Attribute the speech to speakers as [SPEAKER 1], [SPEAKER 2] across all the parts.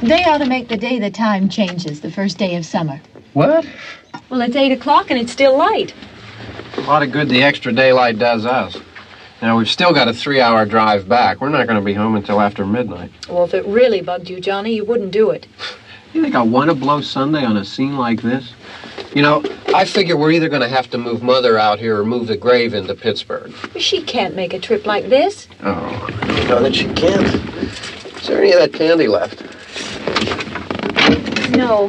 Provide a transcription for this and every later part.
[SPEAKER 1] They ought to make the day the time changes, the first day of summer.
[SPEAKER 2] What?
[SPEAKER 3] Well, it's 8 o'clock and it's still light.
[SPEAKER 2] A lot of good the extra daylight does us. Now, we've still got a 3-hour drive back. We're not going to be home until after midnight.
[SPEAKER 3] Well, if it really bugged you, Johnny, you wouldn't do it.
[SPEAKER 2] You think I want to blow Sunday on a scene like this? You know, I figure we're either going to have to move Mother out here or move the grave into Pittsburgh.
[SPEAKER 3] She can't make a trip like this.
[SPEAKER 2] Oh, I know that she can't. Is there any of that candy left?
[SPEAKER 3] No.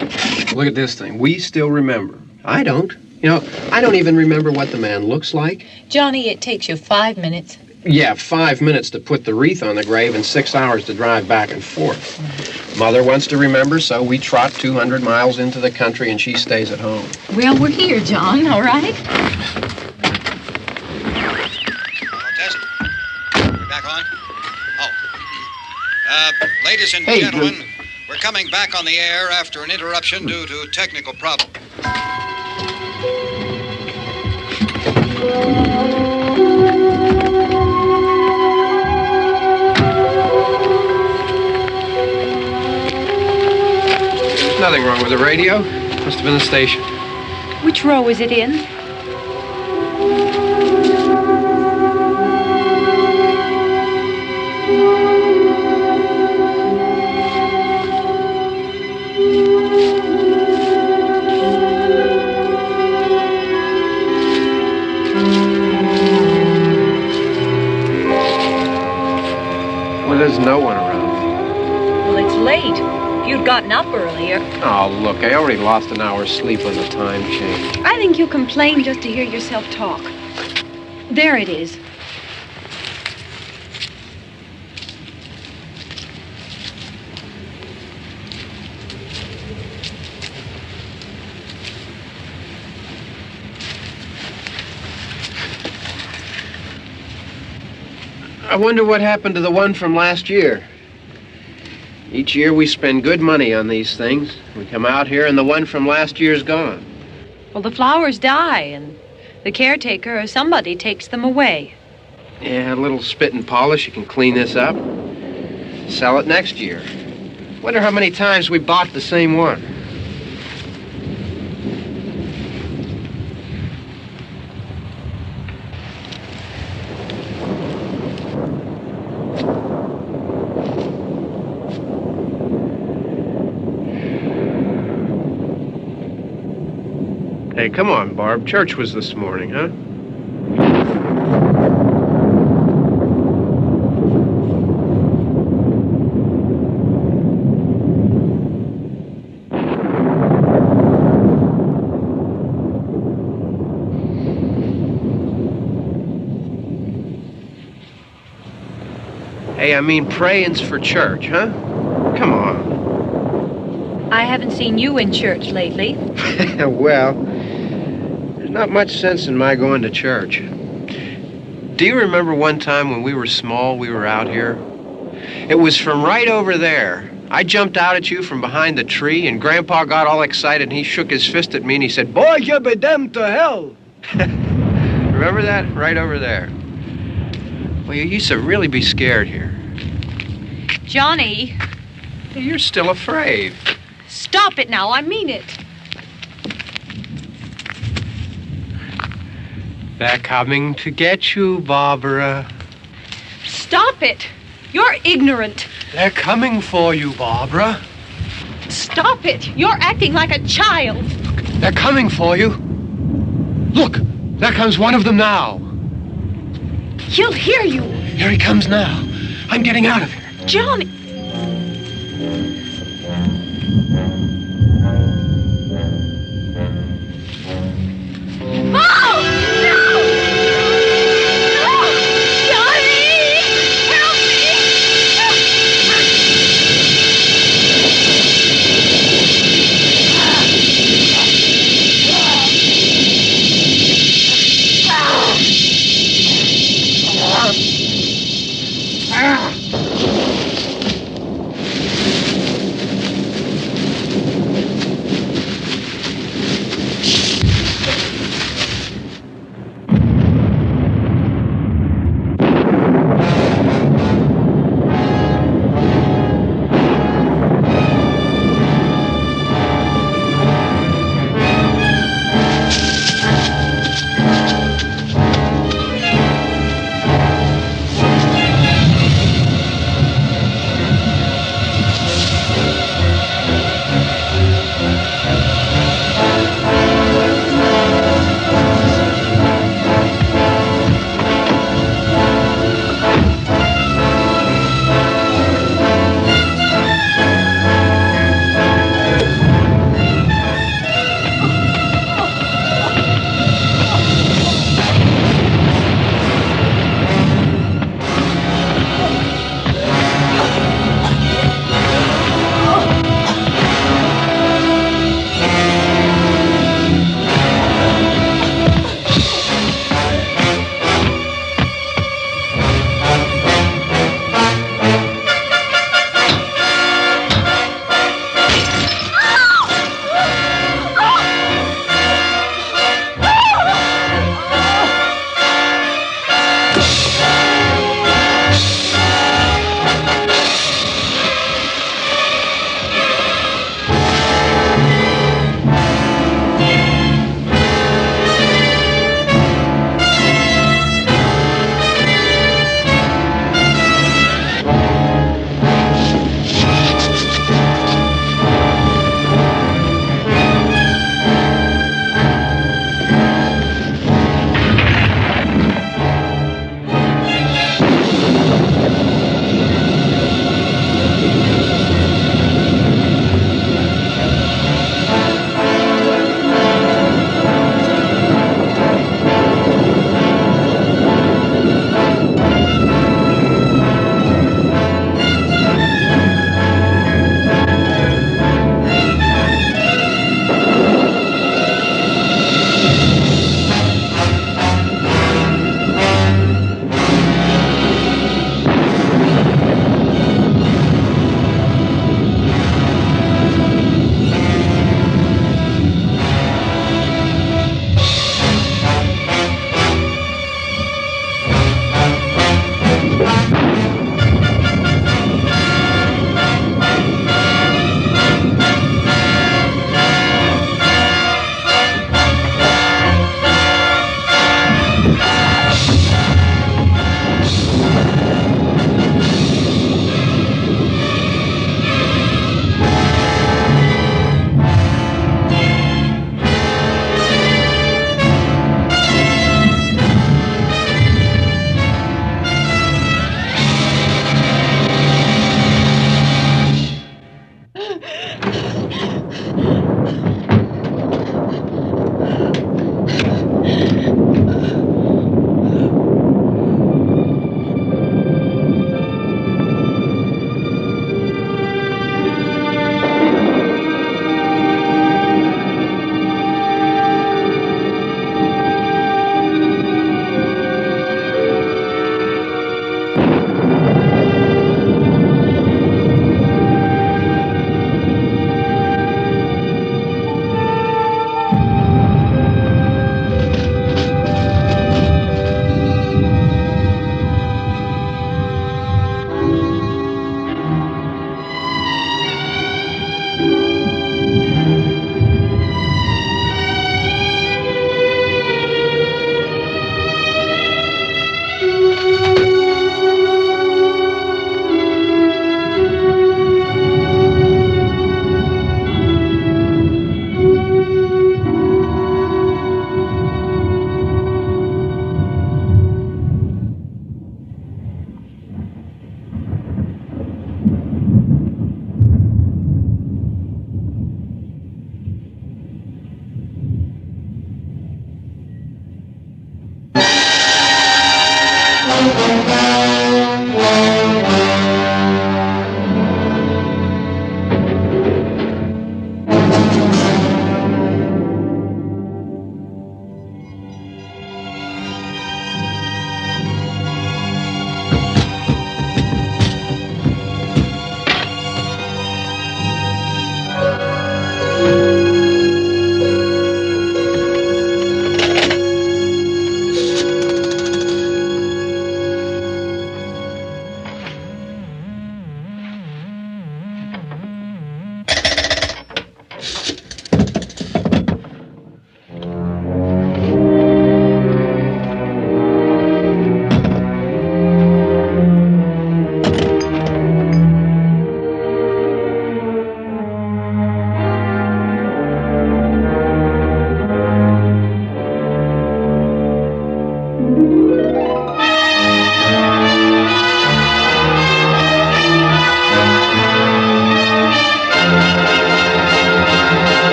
[SPEAKER 2] Look at this thing. We still remember. I don't. You know, I don't even remember what the man looks like.
[SPEAKER 1] Johnny, it takes you 5 minutes.
[SPEAKER 2] Yeah, 5 minutes to put the wreath on the grave and 6 hours to drive back and forth. Mother wants to remember, so we trot 200 miles into the country and she stays at home.
[SPEAKER 1] Well, we're here, John, all right?
[SPEAKER 4] Test. We're back on? Oh. Ladies and gentlemen, we're coming back on the air after an interruption due to technical problem.
[SPEAKER 2] There's nothing wrong with the radio. Must have been the station.
[SPEAKER 3] Which row is it in?
[SPEAKER 2] Well, there's no one around.
[SPEAKER 3] Well, it's late. If you'd gotten up earlier.
[SPEAKER 2] Oh, look, I already lost an hour's sleep on the time change.
[SPEAKER 3] I think you complain just to hear yourself talk. There it is.
[SPEAKER 2] I wonder what happened to the one from last year. Each year we spend good money on these things. We come out here and the one from last year's gone.
[SPEAKER 3] Well, the flowers die and the caretaker or somebody takes them away.
[SPEAKER 2] Yeah, a little spit and polish, you can clean this up. Sell it next year. Wonder how many times we bought the same one. Hey, come on, Barb. Church was this morning, huh? Hey, I mean, praying's for church, huh? Come on.
[SPEAKER 3] I haven't seen you in church lately.
[SPEAKER 2] Well, there's not much sense in my going to church. Do you remember one time when we were small, we were out here? It was from right over there. I jumped out at you from behind the tree, and Grandpa got all excited, and he shook his fist at me, and he said, "Boy, you be damned to hell." Remember that? Right over there. Well, you used to really be scared here.
[SPEAKER 3] Johnny.
[SPEAKER 2] You're still afraid.
[SPEAKER 3] Stop it now, I mean it.
[SPEAKER 2] They're coming to get you, Barbara.
[SPEAKER 3] Stop it. You're ignorant.
[SPEAKER 2] They're coming for you, Barbara.
[SPEAKER 3] Stop it. You're acting like a child.
[SPEAKER 2] They're coming for you. Look, There comes one of them now.
[SPEAKER 3] He'll hear you.
[SPEAKER 2] Here he comes now. I'm getting out of here.
[SPEAKER 3] Johnny. Mom! No! No! Johnny! Help me!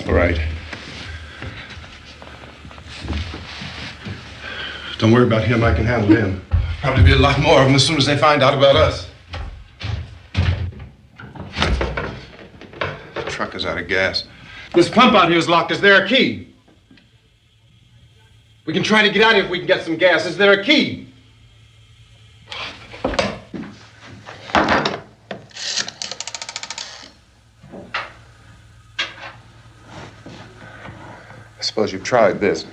[SPEAKER 5] All right. Don't worry about him. I can handle him. Probably be a lot more of them as soon as they find out about us. The truck is out of gas. This pump out here is locked. Is there a key? We can try to get out of here if we can get some gas. Is there a key? I suppose you've tried this.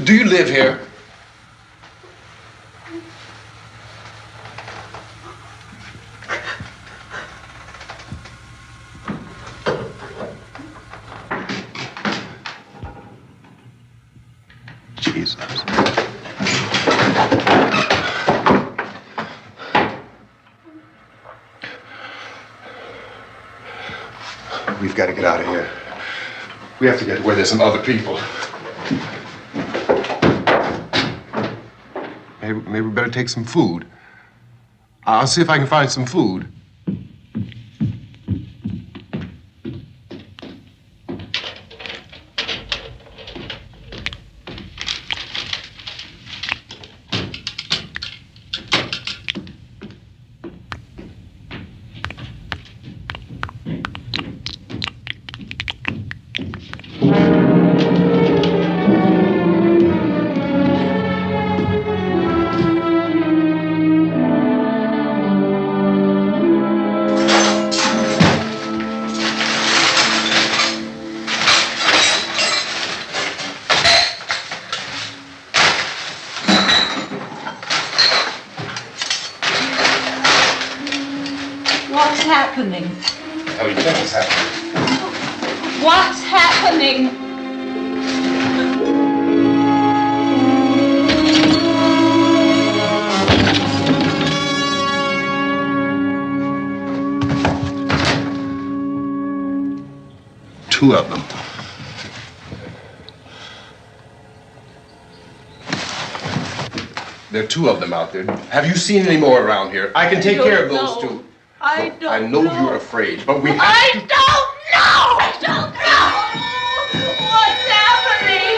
[SPEAKER 5] Do you live here? Jesus. We've got to get out of here. We have to get to where there's some other people. Maybe we better take some food. I'll see if I can find some food.
[SPEAKER 3] What's happening?
[SPEAKER 5] How do you think it's happening?
[SPEAKER 3] What's happening?
[SPEAKER 5] Two of them. There are two of them out there. Have you seen any more around here? I can take care of those two.
[SPEAKER 3] I don't
[SPEAKER 5] I know you're afraid, but we have to...
[SPEAKER 3] I don't know! I don't know! What's happening?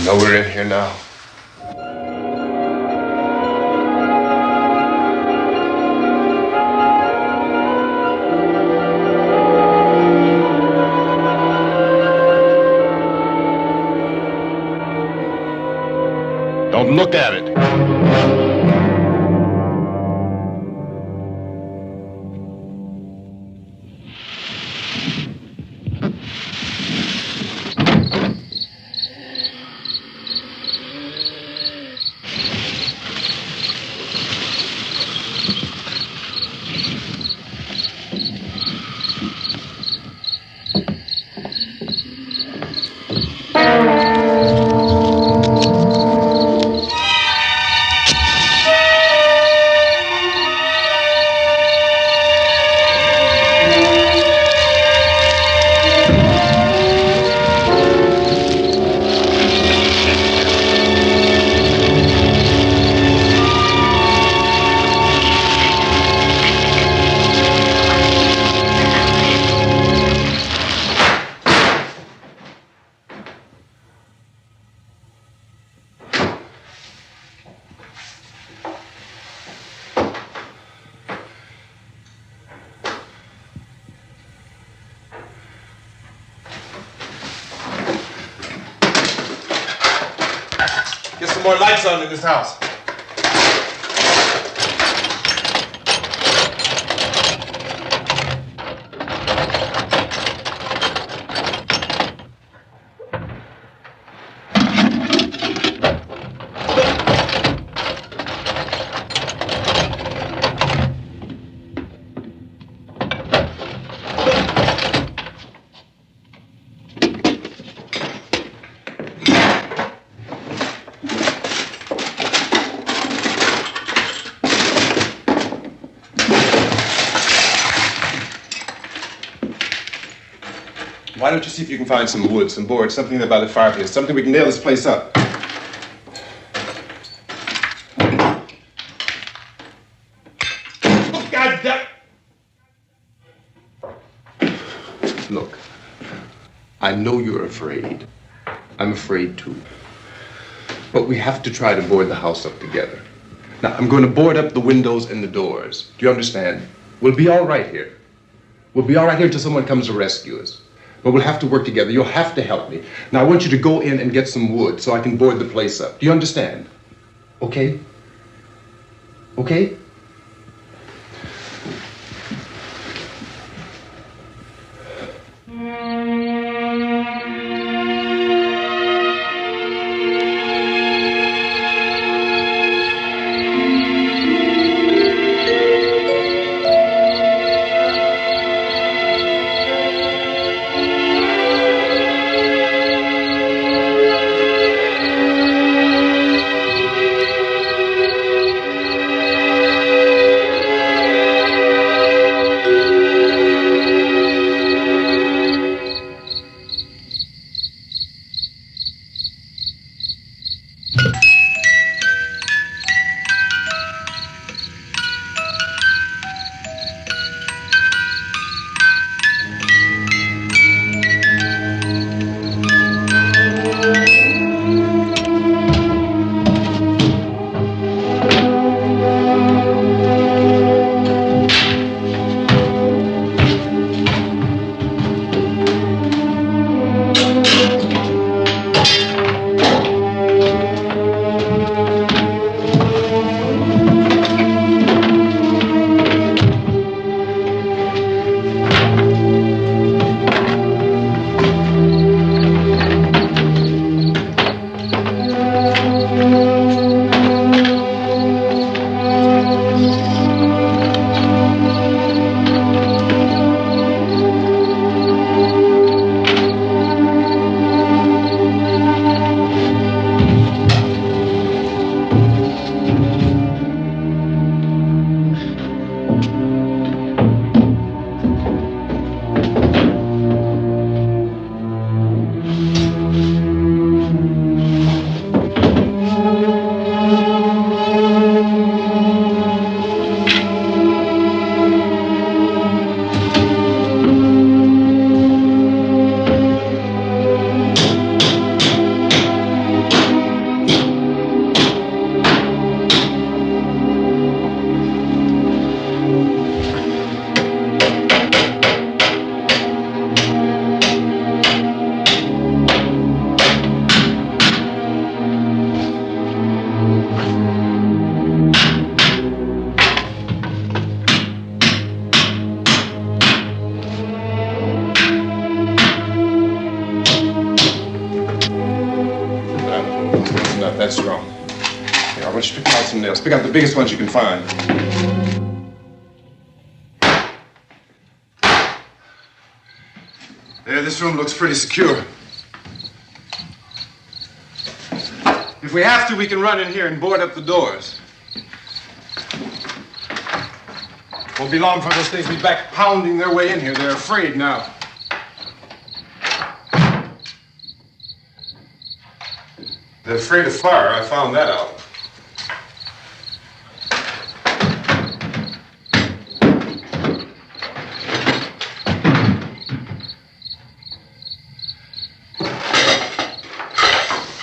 [SPEAKER 5] know we're in here now. Don't look at it.
[SPEAKER 6] Get some more lights on in this house. Why don't you see if you can find some wood, some boards, something there by the fireplace, something we can nail this place up. Oh, God damn! Look, I know you're afraid. I'm afraid too. But we have to try to board the house up together. Now, I'm going to board up the windows and the doors. Do you understand? We'll be all right here. We'll be all right here until someone comes to rescue us. But we'll have to work together. You'll have to help me. Now, I want you to go in and get some wood so I can board the place up. Do you understand? Okay? Okay? enough, that's strong. Here, I want you to pick out some nails. Pick out the biggest ones you can find. There, this room looks pretty secure. If we have to, we can run in here and board up the doors. Won't be long before those things be back pounding their way in here. They're afraid now. They're afraid of fire. I found that out.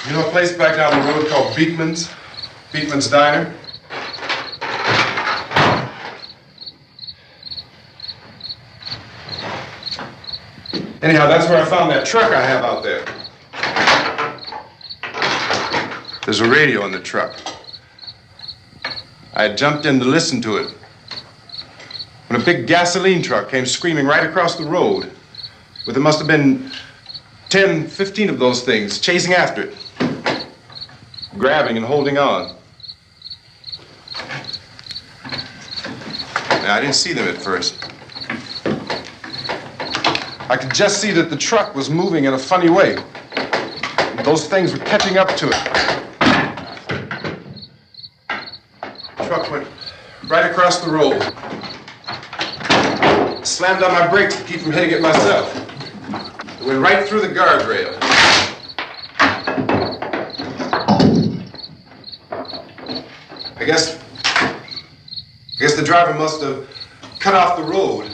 [SPEAKER 6] You know a place back down the road called Beekman's? Beekman's Diner? Anyhow, that's where I found that truck I have out there. There's a radio in the truck. I had jumped in to listen to it when a big gasoline truck came screaming right across the road with, there must have been 10, 15 of those things chasing after it, grabbing and holding on. Now, I didn't see them at first. I could just see that the truck was moving in a funny way. Those things were catching up to it. The truck went right across the road. Slammed on my brakes to keep from hitting it myself. It went right through the guardrail. I guess the driver must have cut off the road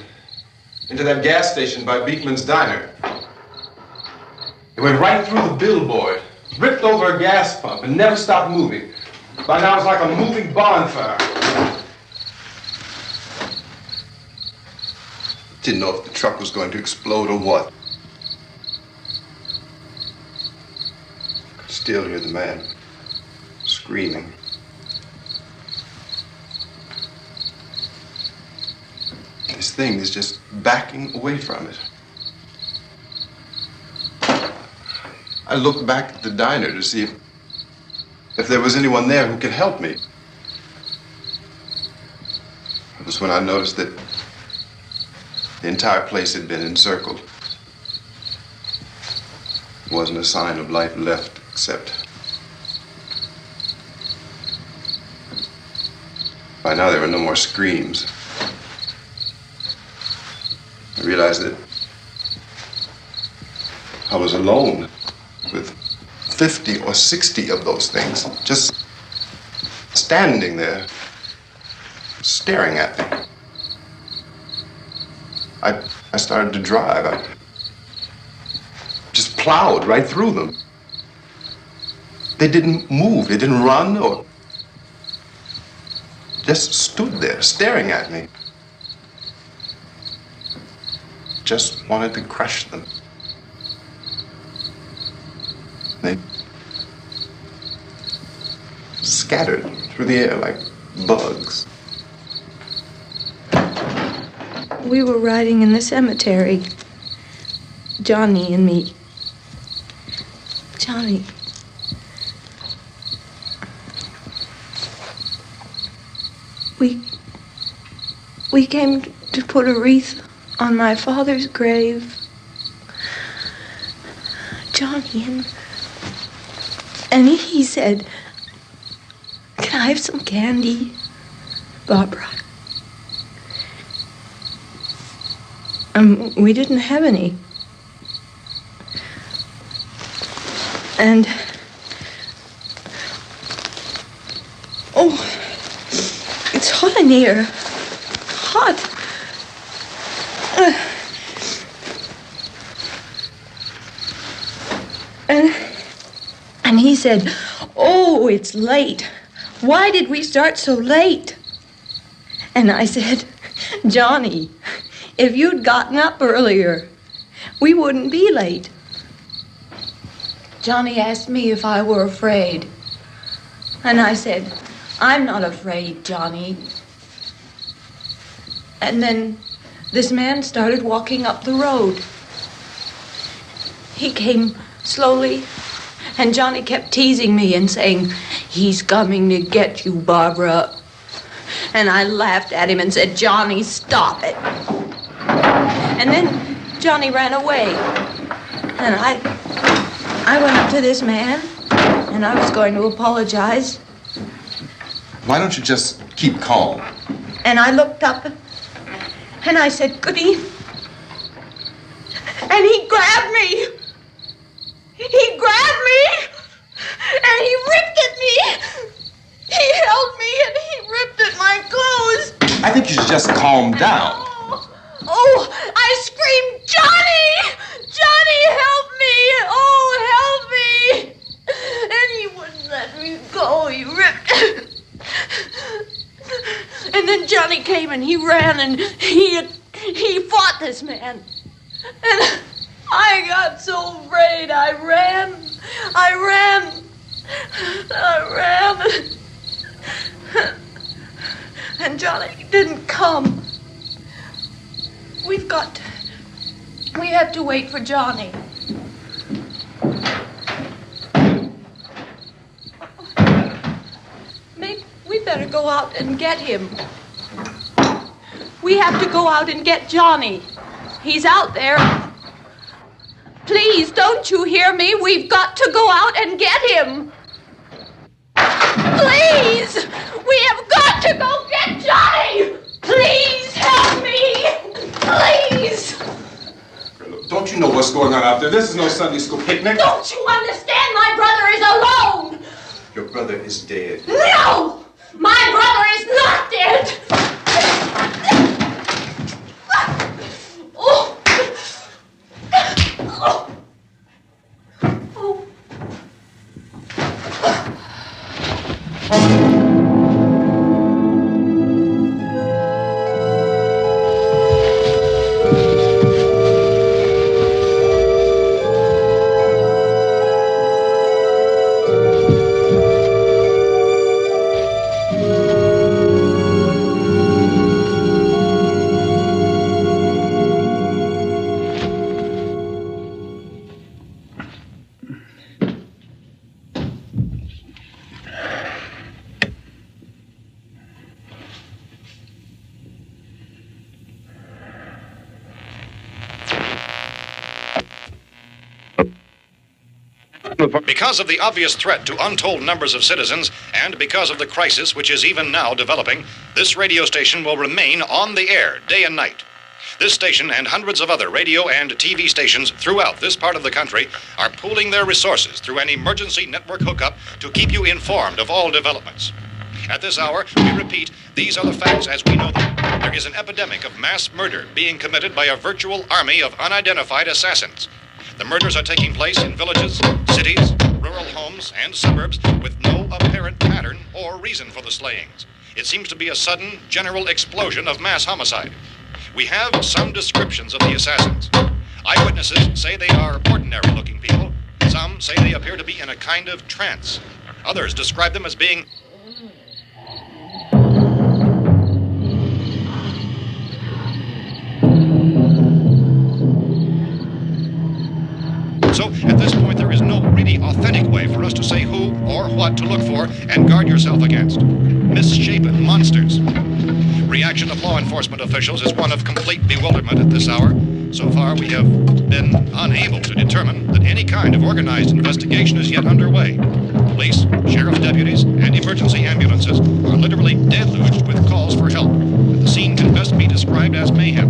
[SPEAKER 6] into that gas station by Beekman's Diner. It went right through the billboard, ripped over a gas pump, and never stopped moving. By now, it's like a moving bonfire. Didn't know if the truck was going to explode or what. Could still hear the man screaming. This thing is just backing away from it. I looked back at the diner to see if there was anyone there who could help me. It was when I noticed that the entire place had been encircled. There wasn't a sign of life left except by now there were no more screams. I realized that I was alone with 50 or 60 of those things just standing there, staring at me. I started to drive. I just plowed right through them. They didn't move. They didn't run or just stood there staring at me. Just wanted to crush them. They scattered through the air like bugs.
[SPEAKER 7] We were riding in the cemetery, Johnny and me. Johnny. We came to put a wreath on my father's grave. Johnny, and he said, "Can I have some candy, Barbara?" We didn't have any. And, oh, it's hot in here. Hot. And he said, "Oh, it's late. Why did we start so late?" And I said, "Johnny, if you'd gotten up earlier, we wouldn't be late." Johnny asked me if I were afraid. And I said, "I'm not afraid, Johnny." And then this man started walking up the road. He came slowly And Johnny kept teasing me and saying, "He's coming to get you, Barbara." And I laughed at him and said, "Johnny, stop it." And then Johnny ran away. And I went up to this man, and I was going to apologize.
[SPEAKER 6] Why don't you just keep calm?
[SPEAKER 7] And I looked up, and I said, "Good evening." And he grabbed me. He grabbed me, and he ripped at me. He held me, and he ripped at my clothes.
[SPEAKER 6] I think you should just calm down.
[SPEAKER 7] Oh, I screamed, "Johnny! Johnny, help me! Oh, help me!" And he wouldn't let me go. He ripped. And then Johnny came and he ran and he fought this man. And I got so afraid. I ran. And Johnny didn't come. We have to wait for Johnny. Maybe we better go out and get him. We have to go out and get Johnny. He's out there. Please, don't you hear me? We've got to go out and get him. Please! We have got to go get Johnny! Please help me! Please!
[SPEAKER 6] Don't you know what's going on out there? This is no Sunday school picnic.
[SPEAKER 7] Don't you understand? My brother is alone!
[SPEAKER 6] Your brother is dead.
[SPEAKER 7] No! My brother is not dead! Oh! Oh! Oh!
[SPEAKER 4] Because of the obvious threat to untold numbers of citizens, and because of the crisis which is even now developing, this radio station will remain on the air day and night. This station and hundreds of other radio and TV stations throughout this part of the country are pooling their resources through an emergency network hookup to keep you informed of all developments. At this hour, we repeat, these are the facts as we know them. There is an epidemic of mass murder being committed by a virtual army of unidentified assassins. The murders are taking place in villages, cities, rural homes, and suburbs with no apparent pattern or reason for the slayings. It seems to be a sudden, general explosion of mass homicide. We have some descriptions of the assassins. Eyewitnesses say they are ordinary-looking people. Some say they appear to be in a kind of trance. Others describe them as being So, at this point, there is no really authentic way for us to say who or what to look for and guard yourself against. Misshapen monsters. Reaction of law enforcement officials is one of complete bewilderment at this hour. So far, we have been unable to determine that any kind of organized investigation is yet underway. Police, sheriff's deputies, and emergency ambulances are literally deluged with calls for help. The scene can best be described as mayhem.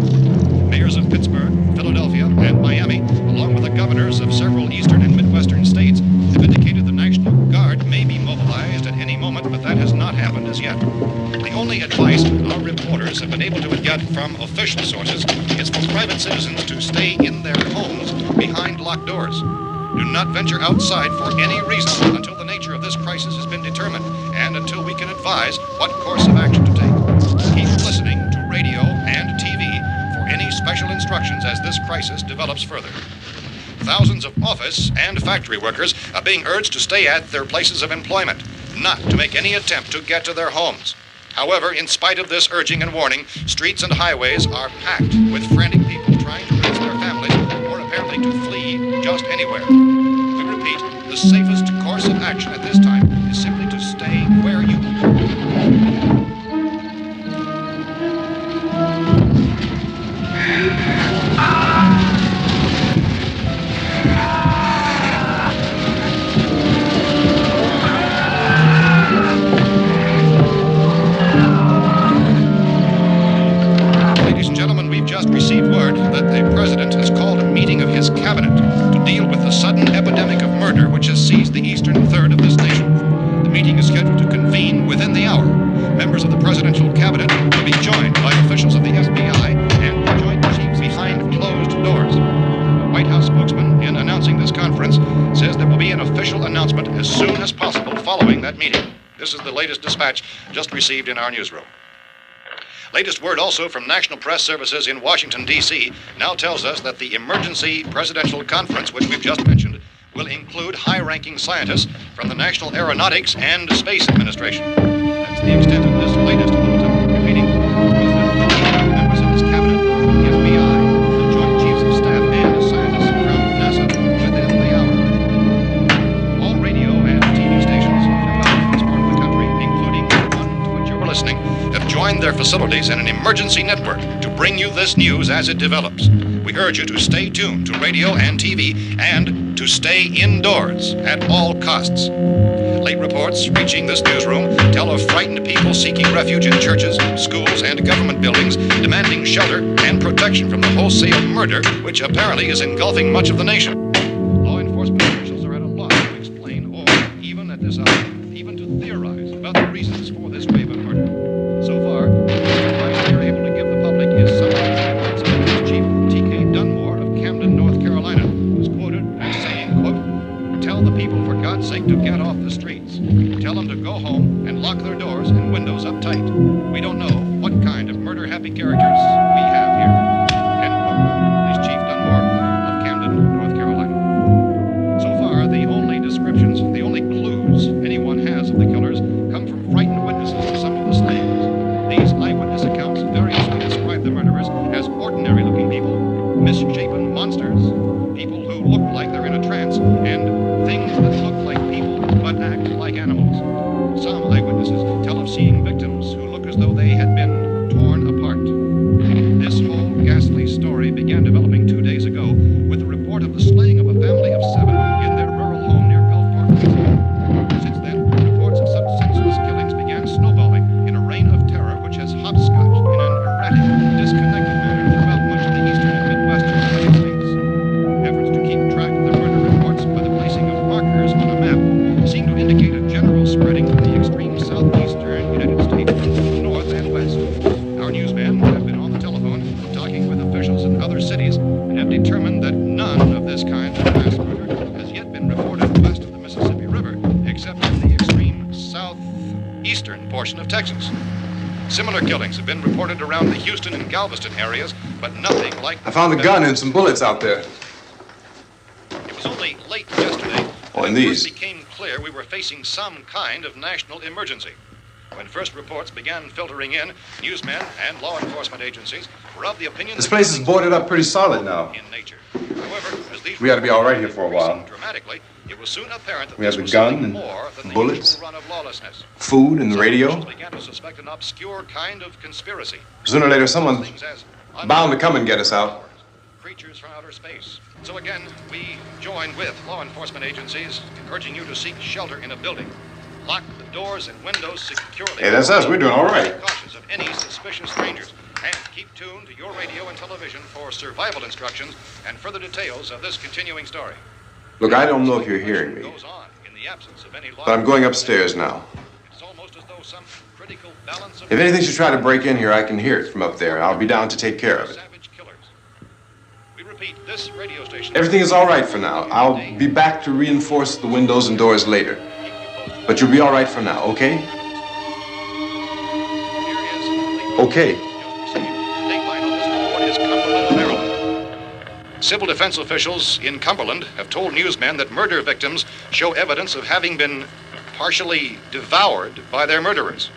[SPEAKER 4] Mayors of Pittsburgh, Philadelphia, and Miami, along with the governors of several eastern and midwestern states, have indicated the National Guard may be mobilized at any moment, but that has not happened as yet. The only advice our reporters have been able to get from official sources is for private citizens to stay in their homes behind locked doors. Do not venture outside for any reason until the nature of this crisis has been determined and until we can advise what course of action to take. Keep listening to radio and TV for any special instructions as this crisis develops further. Thousands of office and factory workers are being urged to stay at their places of employment, not to make any attempt to get to their homes. However, in spite of this urging and warning, streets and highways are packed with frantic people trying to raise their families or apparently to flee just anywhere. We repeat, repeat, the safest course of action at this time is simply to stay where you are. Ladies and gentlemen, we've just received word that the president has called a meeting of his cabinet to deal with the sudden epidemic of murder which has seized the eastern third of this nation. The meeting is scheduled to convene within the hour. Members of the presidential cabinet will be joined by officials of the FBI and the joint chiefs behind closed doors. The White House spokesman, in announcing this conference, says there will be an official announcement as soon as possible following that meeting. This is the latest dispatch just received in our newsroom. Latest word also from National Press Services in Washington, D.C. now tells us that the emergency presidential conference, which we've just mentioned, will include high-ranking scientists from the National Aeronautics and Space Administration. That's the extent of this latest bulletin. Repeating, members of his cabinet, the FBI, the Joint Chiefs of Staff, and scientists from NASA within the hour. All radio and TV stations throughout this part of the country, including the one to which you're listening, have joined their facilities in an emergency network to bring you this news as it develops. We urge you to stay tuned to radio and TV and to stay indoors at all costs. Late reports reaching this newsroom tell of frightened people seeking refuge in churches, schools, and government buildings, demanding shelter and protection from the wholesale murder which apparently is engulfing much of the nation. Law enforcement officials are at a loss to explain or, even at this hour, even to theorize about the reasons for this wave of murder. So far, the advice we are able to give the public is summarized by Police Chief T.K. Dunmore of Camden, North Carolina, who is quoted as saying, quote, "Tell the people for God's sake to get off the streets. Tell them to go home and lock their doors and windows up tight. We don't know what kind of murder-happy characters we have here." End quote. Police Chief Dunmore of Camden, North Carolina. So far, the only descriptions, the only clues anyone has of the killers come from frightened witnesses to some of the slayings. These eyewitness accounts variously describe the murderers as ordinary-looking people, misshapen monsters, people who look like they're in a trance, and things that look like people but act like animals. Some eyewitnesses tell of seeing victims who look as though they had been torn apart. This whole ghastly story began developing 2 days ago with the report of the slaying of a family of 7 in their rural home near Gulfport, Louisiana. Since then, reports of such senseless killings began snowballing in a reign of terror which has hopscotched in an erratic, disconnected manner throughout much of the eastern and midwestern United States. Efforts to keep track of the murder reports by the placing of markers on a map seem to indicate a general spreading from the extreme southeastern United States to the north and west. Our newsmen have been on the telephone talking with officials in other cities and have determined that none of this kind of mass murder has yet been reported west of the Mississippi River, except in the extreme southeastern portion of Texas. Similar killings have been reported around the Houston and Galveston areas, but nothing like
[SPEAKER 6] I found a gun and some bullets out there.
[SPEAKER 4] It was only late yesterday
[SPEAKER 6] Oh,
[SPEAKER 4] that
[SPEAKER 6] and
[SPEAKER 4] it
[SPEAKER 6] these.
[SPEAKER 4] first became clear we were facing some kind of national emergency. When first reports began filtering in, newsmen and law enforcement agencies were of the opinion
[SPEAKER 6] This
[SPEAKER 4] that
[SPEAKER 6] place is
[SPEAKER 4] killings
[SPEAKER 6] boarded up pretty solid now.
[SPEAKER 4] in nature. However, as these
[SPEAKER 6] We ought to be all right here for a
[SPEAKER 4] reports
[SPEAKER 6] while.
[SPEAKER 4] increased dramatically, it was soon apparent that
[SPEAKER 6] We have
[SPEAKER 4] this
[SPEAKER 6] the
[SPEAKER 4] was
[SPEAKER 6] gun
[SPEAKER 4] something
[SPEAKER 6] and
[SPEAKER 4] more than the
[SPEAKER 6] bullets,
[SPEAKER 4] usual run of lawlessness.
[SPEAKER 6] food and the
[SPEAKER 4] Some
[SPEAKER 6] radio.
[SPEAKER 4] officials began to suspect an obscure kind of conspiracy.
[SPEAKER 6] Sooner or later, someone's
[SPEAKER 4] Things as
[SPEAKER 6] bound to come and get us out.
[SPEAKER 4] creatures from outer space. So again, we join with law enforcement agencies, urging you to seek shelter in a building. Lock the doors and windows securely.
[SPEAKER 6] Hey, that's us. We're doing all right.
[SPEAKER 4] Cautious of any suspicious strangers. And keep tuned to your radio and television for survival instructions and further details of this continuing story.
[SPEAKER 6] Look, I don't know if you're hearing me,
[SPEAKER 4] Goes on in the absence of any law.
[SPEAKER 6] but I'm going upstairs now.
[SPEAKER 4] It's almost as though some critical balance of
[SPEAKER 6] If anything should try to break in here, I can hear it from up there. I'll be down to take care of it.
[SPEAKER 4] savage killers. We repeat, this radio station.
[SPEAKER 6] Everything is all right for now. I'll be back to reinforce the windows and doors later. But you'll be all right for now, okay? Okay.
[SPEAKER 4] Dateline on this report is Cumberland, Maryland. Civil defense officials in Cumberland have told newsmen that murder victims show evidence of having been partially devoured by their murderers.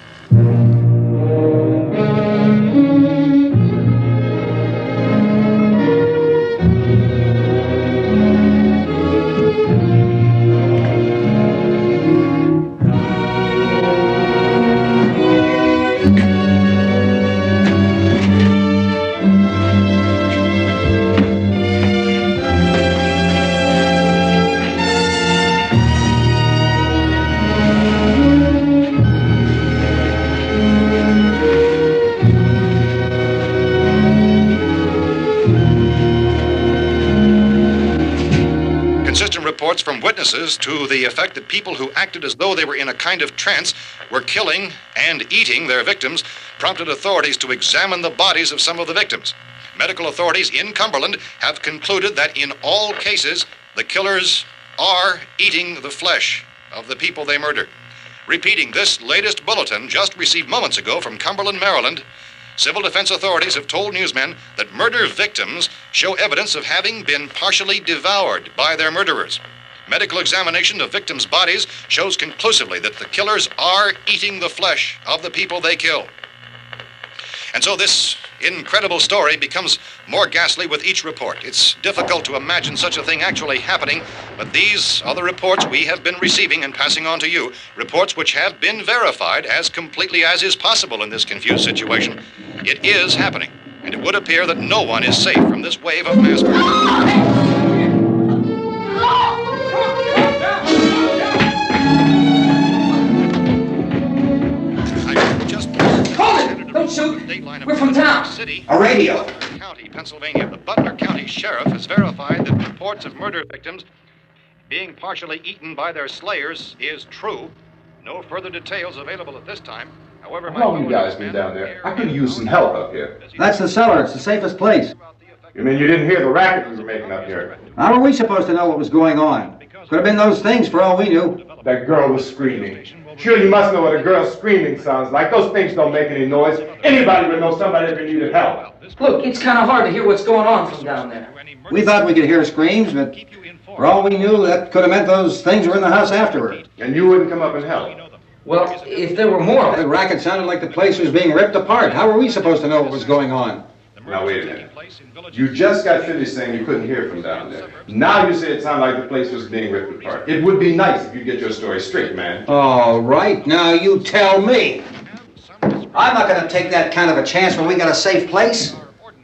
[SPEAKER 4] reports from witnesses to the effect that people who acted as though they were in a kind of trance were killing and eating their victims prompted authorities to examine the bodies of some of the victims. Medical authorities in Cumberland have concluded that in all cases, the killers are eating the flesh of the people they murdered. Repeating this latest bulletin just received moments ago from Cumberland, Maryland, civil defense authorities have told newsmen that murder victims show evidence of having been partially devoured by their murderers. Medical examination of victims' bodies shows conclusively that the killers are eating the flesh of the people they kill. And so this incredible story becomes more ghastly with each report. It's difficult to imagine such a thing actually happening, but these are the reports we have been receiving and passing on to you, reports which have been verified as completely as is possible in this confused situation. It is happening, and it would appear that no one is safe from this wave of mass murder.
[SPEAKER 8] Don't shoot. We're from town.
[SPEAKER 4] A
[SPEAKER 8] radio.
[SPEAKER 4] County, Pennsylvania. The Butler County Sheriff has verified that reports of murder victims being partially eaten by their slayers is true. No further details available at this time. However,
[SPEAKER 6] How long you guys been down there? I could use some help up here.
[SPEAKER 9] That's the cellar. It's the safest place.
[SPEAKER 6] You mean you didn't hear the racket we were making up here?
[SPEAKER 9] How are we supposed to know what was going on? Could have been those things for all we knew.
[SPEAKER 6] That girl was screaming. Sure, you must know what a girl screaming sounds like. Those things don't make any noise. Anybody would know somebody ever needed help.
[SPEAKER 8] Look, it's kind of hard to hear what's going on from down there.
[SPEAKER 9] We thought we could hear screams, but for all we knew, that could have meant those things were in the house afterward.
[SPEAKER 6] And you wouldn't come up and help?
[SPEAKER 8] Well, if there were more...
[SPEAKER 9] The racket sounded like the place was being ripped apart. How were we supposed to know what was going on?
[SPEAKER 6] Now, wait a minute. You just got finished saying you couldn't hear from down there. Now you say it sounded like the place was being ripped apart. It would be nice if you get your story straight, man.
[SPEAKER 9] All right, now you tell me. I'm not going to take that kind of a chance when we got a safe place.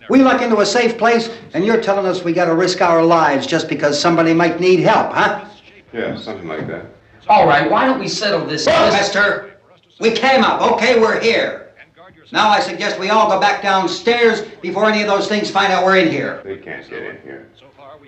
[SPEAKER 9] We luck into a safe place, and you're telling us we got to risk our lives just because somebody might need help, huh?
[SPEAKER 6] Yeah, something like that.
[SPEAKER 8] All right, why don't we settle this...
[SPEAKER 9] Look, mister, we came up. Okay, we're here. Now I suggest we all go back downstairs before any of those things find out we're in here.
[SPEAKER 6] They can't get in here.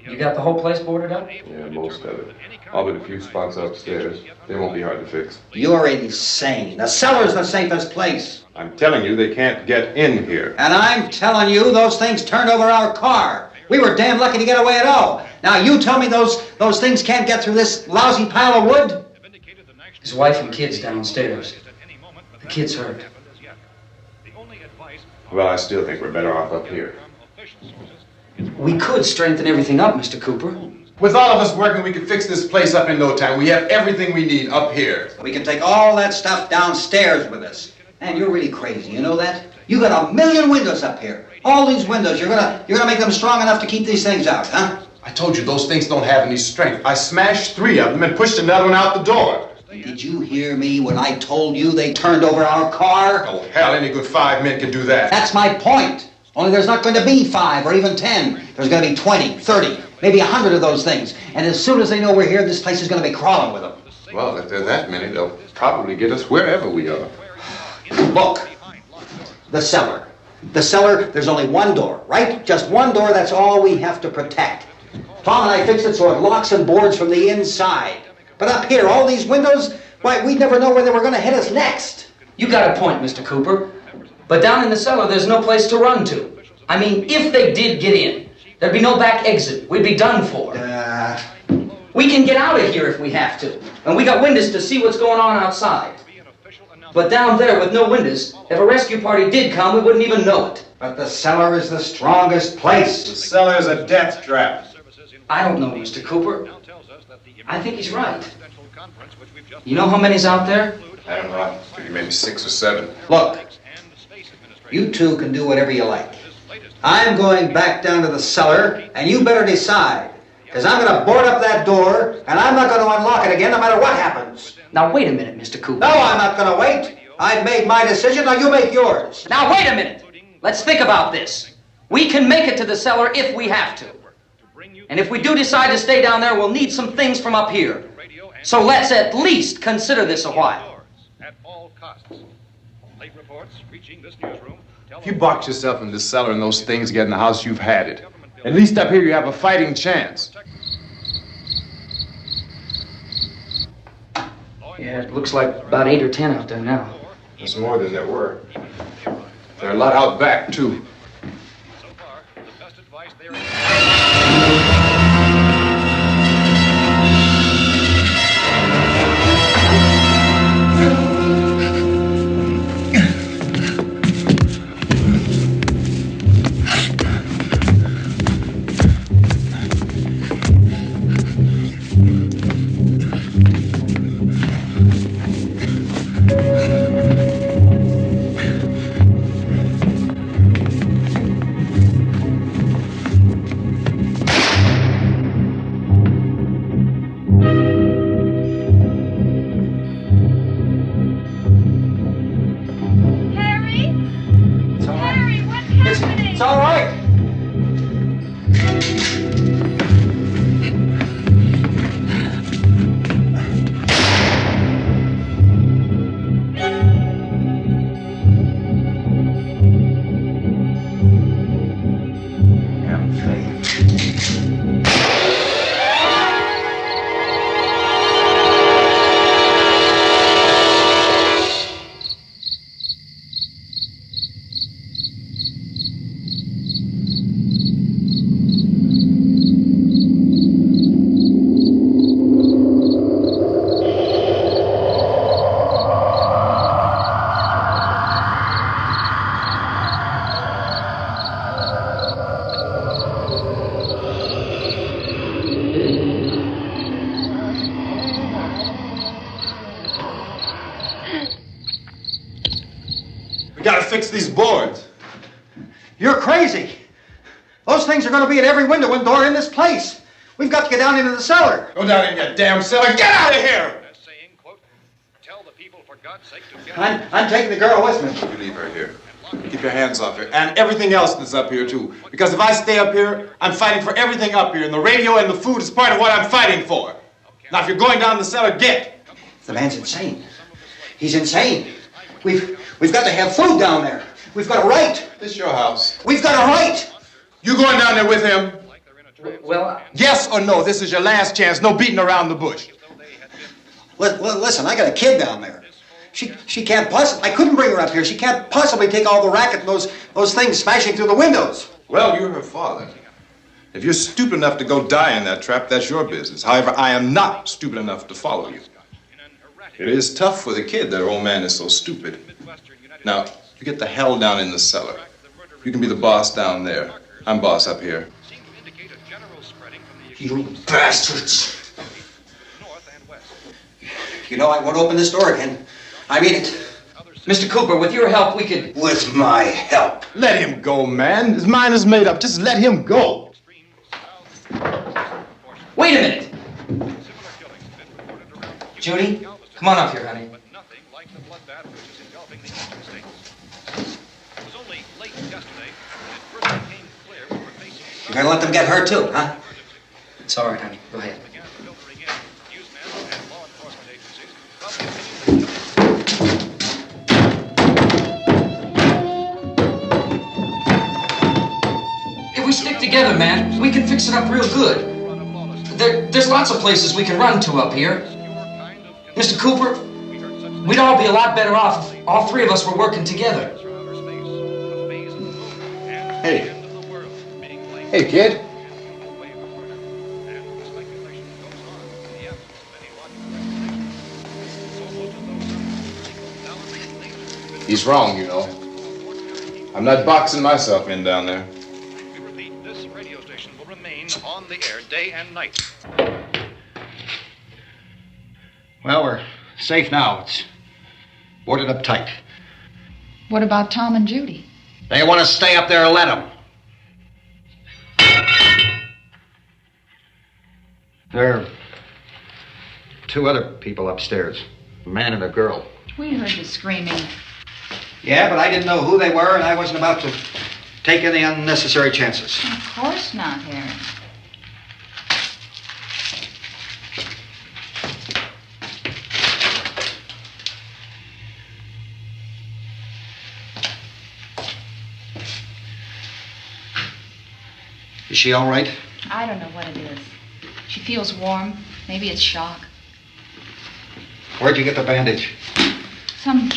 [SPEAKER 8] You got the whole place boarded up?
[SPEAKER 6] Yeah, most of it. All but a few spots upstairs. They won't be hard to fix.
[SPEAKER 9] You're insane. The cellar's the safest place.
[SPEAKER 6] I'm telling you, they can't get in here.
[SPEAKER 9] And I'm telling you, those things turned over our car. We were damn lucky to get away at all. Now you tell me those things can't get through this lousy pile of wood?
[SPEAKER 8] His wife and kids downstairs. The kid's hurt.
[SPEAKER 6] Well, I still think we're better off up here.
[SPEAKER 8] We could strengthen everything up, Mr. Cooper.
[SPEAKER 6] With all of us working, we could fix this place up in no time. We have everything we need up here.
[SPEAKER 9] We can take all that stuff downstairs with us. Man, you're really crazy, you know that? You got 1 million windows up here. All these windows, you're gonna make them strong enough to keep these things out, huh?
[SPEAKER 6] I told you, those things don't have any strength. I smashed 3 of them and pushed another one out the door.
[SPEAKER 9] Did you hear me when I told you they turned over our car?
[SPEAKER 6] Oh, hell, any good 5 men can do that.
[SPEAKER 9] That's my point. Only there's not going to be 5 or even 10. There's going to be 20, 30, maybe 100 of those things. And as soon as they know we're here, this place is going to be crawling with them.
[SPEAKER 6] Well, if there are that many, they'll probably get us wherever we are.
[SPEAKER 9] Look, the cellar. The cellar, there's only one door, right? Just one door, that's all we have to protect. Tom and I fixed it so it locks and boards from the inside. But up here, all these windows, why, we'd never know where they were going to hit us next.
[SPEAKER 8] You got a point, Mr. Cooper. But down in the cellar, there's no place to run to. I mean, if they did get in, there'd be no back exit. We'd be done for. We can get out of here if we have to. And we got windows to see what's going on outside. But down there with no windows, if a rescue party did come, we wouldn't even know it.
[SPEAKER 9] But the cellar is the strongest place.
[SPEAKER 6] The cellar is a death trap.
[SPEAKER 8] I don't know, Mr. Cooper. I think he's right. You know how many's out there?
[SPEAKER 6] I don't know. I figure maybe 6 or 7.
[SPEAKER 9] Look, you two can do whatever you like. I'm going back down to the cellar, and you better decide. Because I'm going to board up that door, and I'm not going to unlock it again no matter what happens.
[SPEAKER 8] Now, wait a minute, Mr. Cooper.
[SPEAKER 9] No, I'm not going to wait. I've made my decision, now you make yours.
[SPEAKER 8] Now, wait a minute. Let's think about this. We can make it to the cellar if we have to. And if we do decide to stay down there, we'll need some things from up here. So let's at least consider this a while.
[SPEAKER 6] If you box yourself in the cellar and those things get in the house, you've had it. At least up here you have a fighting chance.
[SPEAKER 8] Yeah, it looks like about 8 or 10 out there now.
[SPEAKER 6] There's more than there were. There are a lot out back, too.
[SPEAKER 4] So far, the best advice there
[SPEAKER 9] It's all right.
[SPEAKER 5] We gotta fix these boards.
[SPEAKER 9] You're crazy. Those things are going to be at every window and door in this place. We've got to get down into the cellar.
[SPEAKER 5] Go down in your damn cellar. Get out of here!
[SPEAKER 4] saying, quote, tell the people for God's sake to get
[SPEAKER 9] I'm taking the girl with me.
[SPEAKER 5] You leave her here. Keep your hands off her. And everything else that's up here, too. Because if I stay up here, I'm fighting for everything up here. And the radio and the food is part of what I'm fighting for. Now, if you're going down the cellar, get.
[SPEAKER 9] The man's insane. He's insane. We've got to have food down there. We've got a right.
[SPEAKER 5] This is your house.
[SPEAKER 9] We've got a right.
[SPEAKER 5] You going down there with him?
[SPEAKER 8] Well,
[SPEAKER 5] Yes or no? This is your last chance. No beating around the bush.
[SPEAKER 9] Listen, I got a kid down there. She can't possibly. I couldn't bring her up here. She can't possibly take all the racket and those things smashing through the windows.
[SPEAKER 5] Well, you're her father. If you're stupid enough to go die in that trap, that's your business. However, I am not stupid enough to follow you. It is tough for the kid that her old man is so stupid. Now, you get the hell down in the cellar. You can be the boss down there. I'm boss up here.
[SPEAKER 9] You bastards. You know, I won't open this door again. I mean it.
[SPEAKER 8] Mr. Cooper, with your help, we could...
[SPEAKER 9] With my help.
[SPEAKER 5] Let him go, man. His mind is made up. Just let him go.
[SPEAKER 8] Wait a minute. Judy, come on up here, honey.
[SPEAKER 9] You're gonna let them get hurt too, huh?
[SPEAKER 8] It's all right, honey. Go ahead. If we stick together, man, we can fix it up real good. There's lots of places we can run to up here. Mr. Cooper, we'd all be a lot better off if all three of us were working together.
[SPEAKER 5] Hey. Hey, kid. He's wrong, you know. I'm not boxing myself in down there.
[SPEAKER 4] We repeat, this radio station will remain on the air day and night.
[SPEAKER 9] Well, we're safe now. It's boarded up tight.
[SPEAKER 1] What about Tom and Judy?
[SPEAKER 9] They want to stay up there, let them. There are two other people upstairs, a man and a girl.
[SPEAKER 1] We heard the screaming.
[SPEAKER 9] Yeah, but I didn't know who they were, and I wasn't about to take any unnecessary chances.
[SPEAKER 1] Of course not, Harry.
[SPEAKER 9] Is she all right?
[SPEAKER 1] I don't know what it is. She feels warm. Maybe it's shock.
[SPEAKER 10] Where'd you get the bandage?
[SPEAKER 3] Some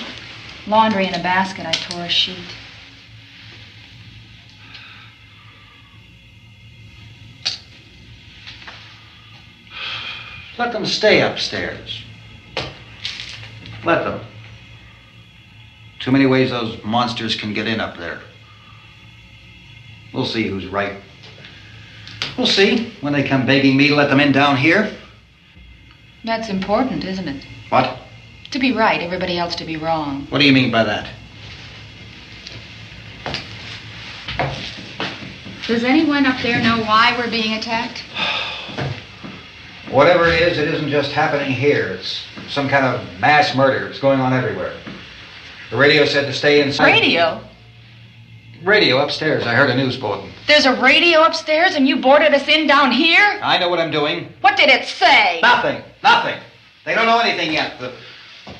[SPEAKER 3] laundry in a basket. I tore a sheet.
[SPEAKER 9] Let them stay upstairs. Let them. Too many ways those monsters can get in up there. We'll see who's right. We'll see when they come begging me to let them in down here.
[SPEAKER 3] That's important, isn't it?
[SPEAKER 9] What?
[SPEAKER 3] To be right, everybody else to be wrong.
[SPEAKER 9] What do you mean by that?
[SPEAKER 3] Does anyone up there know why we're being attacked?
[SPEAKER 9] Whatever it isn't just happening here. It's some kind of mass murder. It's going on everywhere. The radio said to stay inside.
[SPEAKER 3] Radio?
[SPEAKER 9] Radio upstairs. I heard a news bulletin.
[SPEAKER 3] There's a radio upstairs and you boarded us in down here?
[SPEAKER 9] I know what I'm doing.
[SPEAKER 3] What did it say?
[SPEAKER 9] Nothing. They don't know anything yet.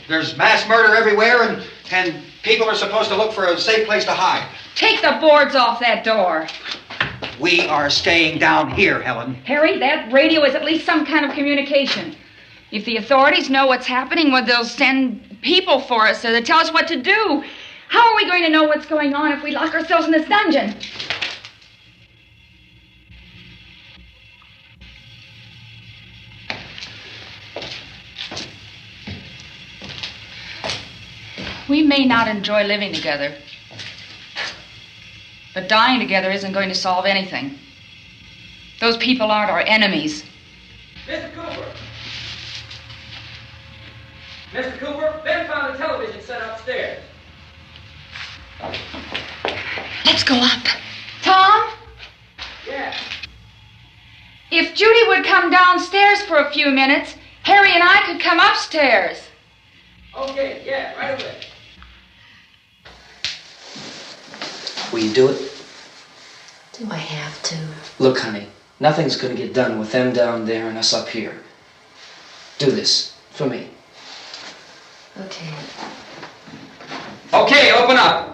[SPEAKER 9] There's mass murder everywhere and people are supposed to look for a safe place to hide.
[SPEAKER 3] Take the boards off that door.
[SPEAKER 9] We are staying down here, Helen.
[SPEAKER 3] Harry, that radio is at least some kind of communication. If the authorities know what's happening, well, they'll send people for us to tell us what to do. How are we going to know what's going on if we lock ourselves in this dungeon? We may not enjoy living together, but dying together isn't going to solve anything. Those people aren't our enemies.
[SPEAKER 11] Mr. Cooper! Mr. Cooper, Ben found a television set upstairs.
[SPEAKER 3] Let's go up. Tom?
[SPEAKER 11] Yeah.
[SPEAKER 3] If Judy would come downstairs for a few minutes, Harry and I could come upstairs.
[SPEAKER 11] Okay, yeah, right away.
[SPEAKER 8] Will you do it?
[SPEAKER 1] Do I have to?
[SPEAKER 8] Look, honey, nothing's gonna get done with them down there and us up here. Do this for me.
[SPEAKER 1] Okay.
[SPEAKER 8] Okay, open up.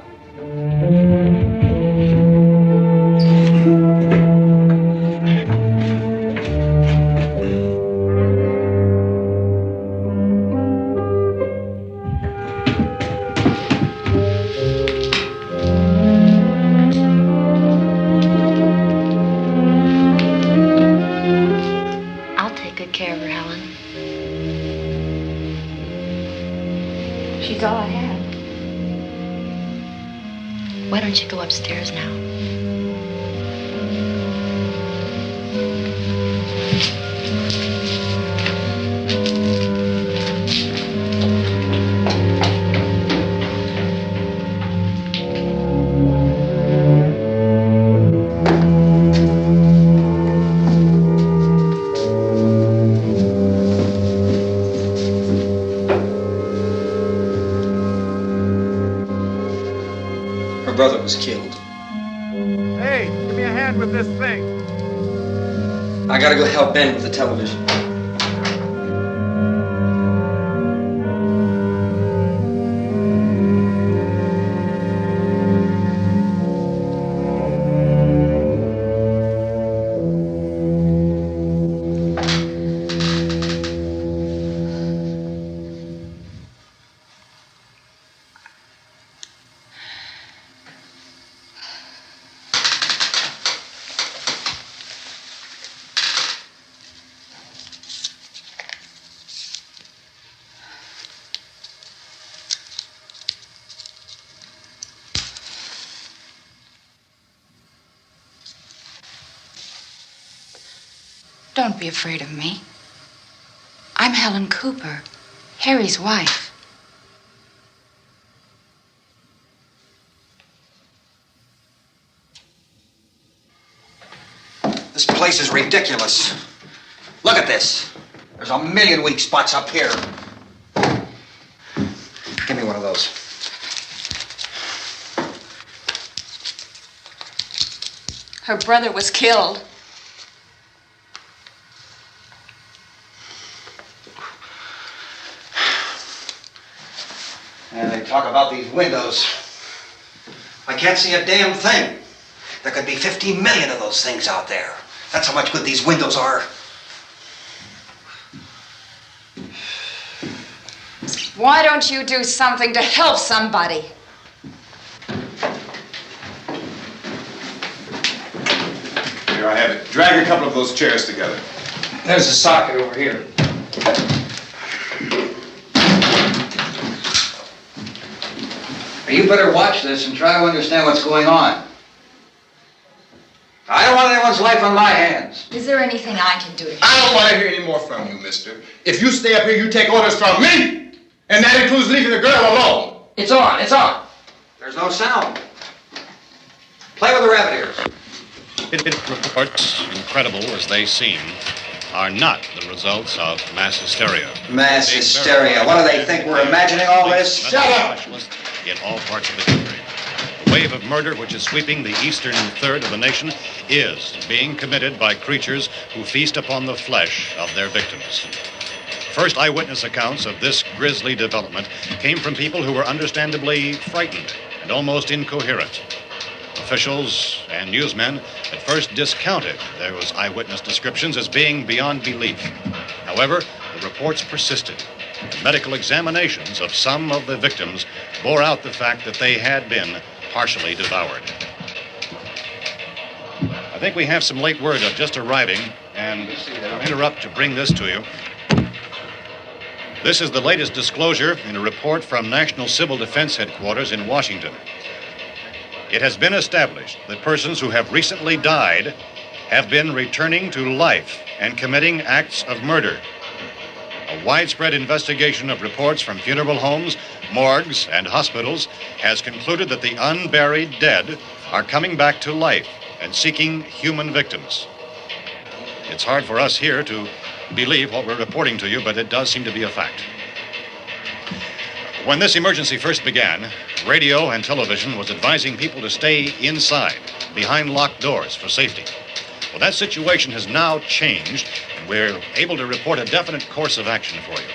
[SPEAKER 1] I'll take good care of her, Helen.
[SPEAKER 3] She's all I have.
[SPEAKER 1] Why don't you go upstairs now?
[SPEAKER 9] Her brother was killed.
[SPEAKER 12] Hey, give me a hand with this thing.
[SPEAKER 8] I gotta go help Ben with the television.
[SPEAKER 3] Don't be afraid of me. I'm Helen Cooper, Harry's wife.
[SPEAKER 9] This place is ridiculous. Look at this. There's a million weak spots up here. Give me one of those.
[SPEAKER 3] Her brother was killed.
[SPEAKER 9] And they talk about these windows. I can't see a damn thing. There could be 50 million of those things out there. That's how much good these windows are.
[SPEAKER 3] Why don't you do something to help somebody?
[SPEAKER 5] Here, I have it. Drag a couple of those chairs together.
[SPEAKER 8] There's a socket over here. You better watch this and try to understand what's going on. I don't want anyone's life on my hands.
[SPEAKER 3] Is there anything I can do to help?
[SPEAKER 5] I don't want to hear any more from you, mister. If you stay up here, you take orders from me. And that includes leaving the girl alone.
[SPEAKER 8] It's on, it's on. There's no sound. Play with the rabbit ears.
[SPEAKER 4] Reports, incredible as they seem, are not the results of mass hysteria.
[SPEAKER 9] Mass hysteria. What do they think? We're imagining all this?
[SPEAKER 4] Shut up! In all parts of the country. The wave of murder which is sweeping the eastern third of the nation is being committed by creatures who feast upon the flesh of their victims. First eyewitness accounts of this grisly development came from people who were understandably frightened and almost incoherent. Officials and newsmen at first discounted those eyewitness descriptions as being beyond belief. However, the reports persisted. The medical examinations of some of the victims bore out the fact that they had been partially devoured. I think we have some late word of just arriving, and I'll interrupt to bring this to you. This is the latest disclosure in a report from National Civil Defense Headquarters in Washington. It has been established that persons who have recently died have been returning to life and committing acts of murder. A widespread investigation of reports from funeral homes, morgues, and hospitals has concluded that the unburied dead are coming back to life and seeking human victims. It's hard for us here to believe what we're reporting to you, but it does seem to be a fact. When this emergency first began, radio and television was advising people to stay inside, behind locked doors for safety. Well, that situation has now changed, and we're able to report a definite course of action for you.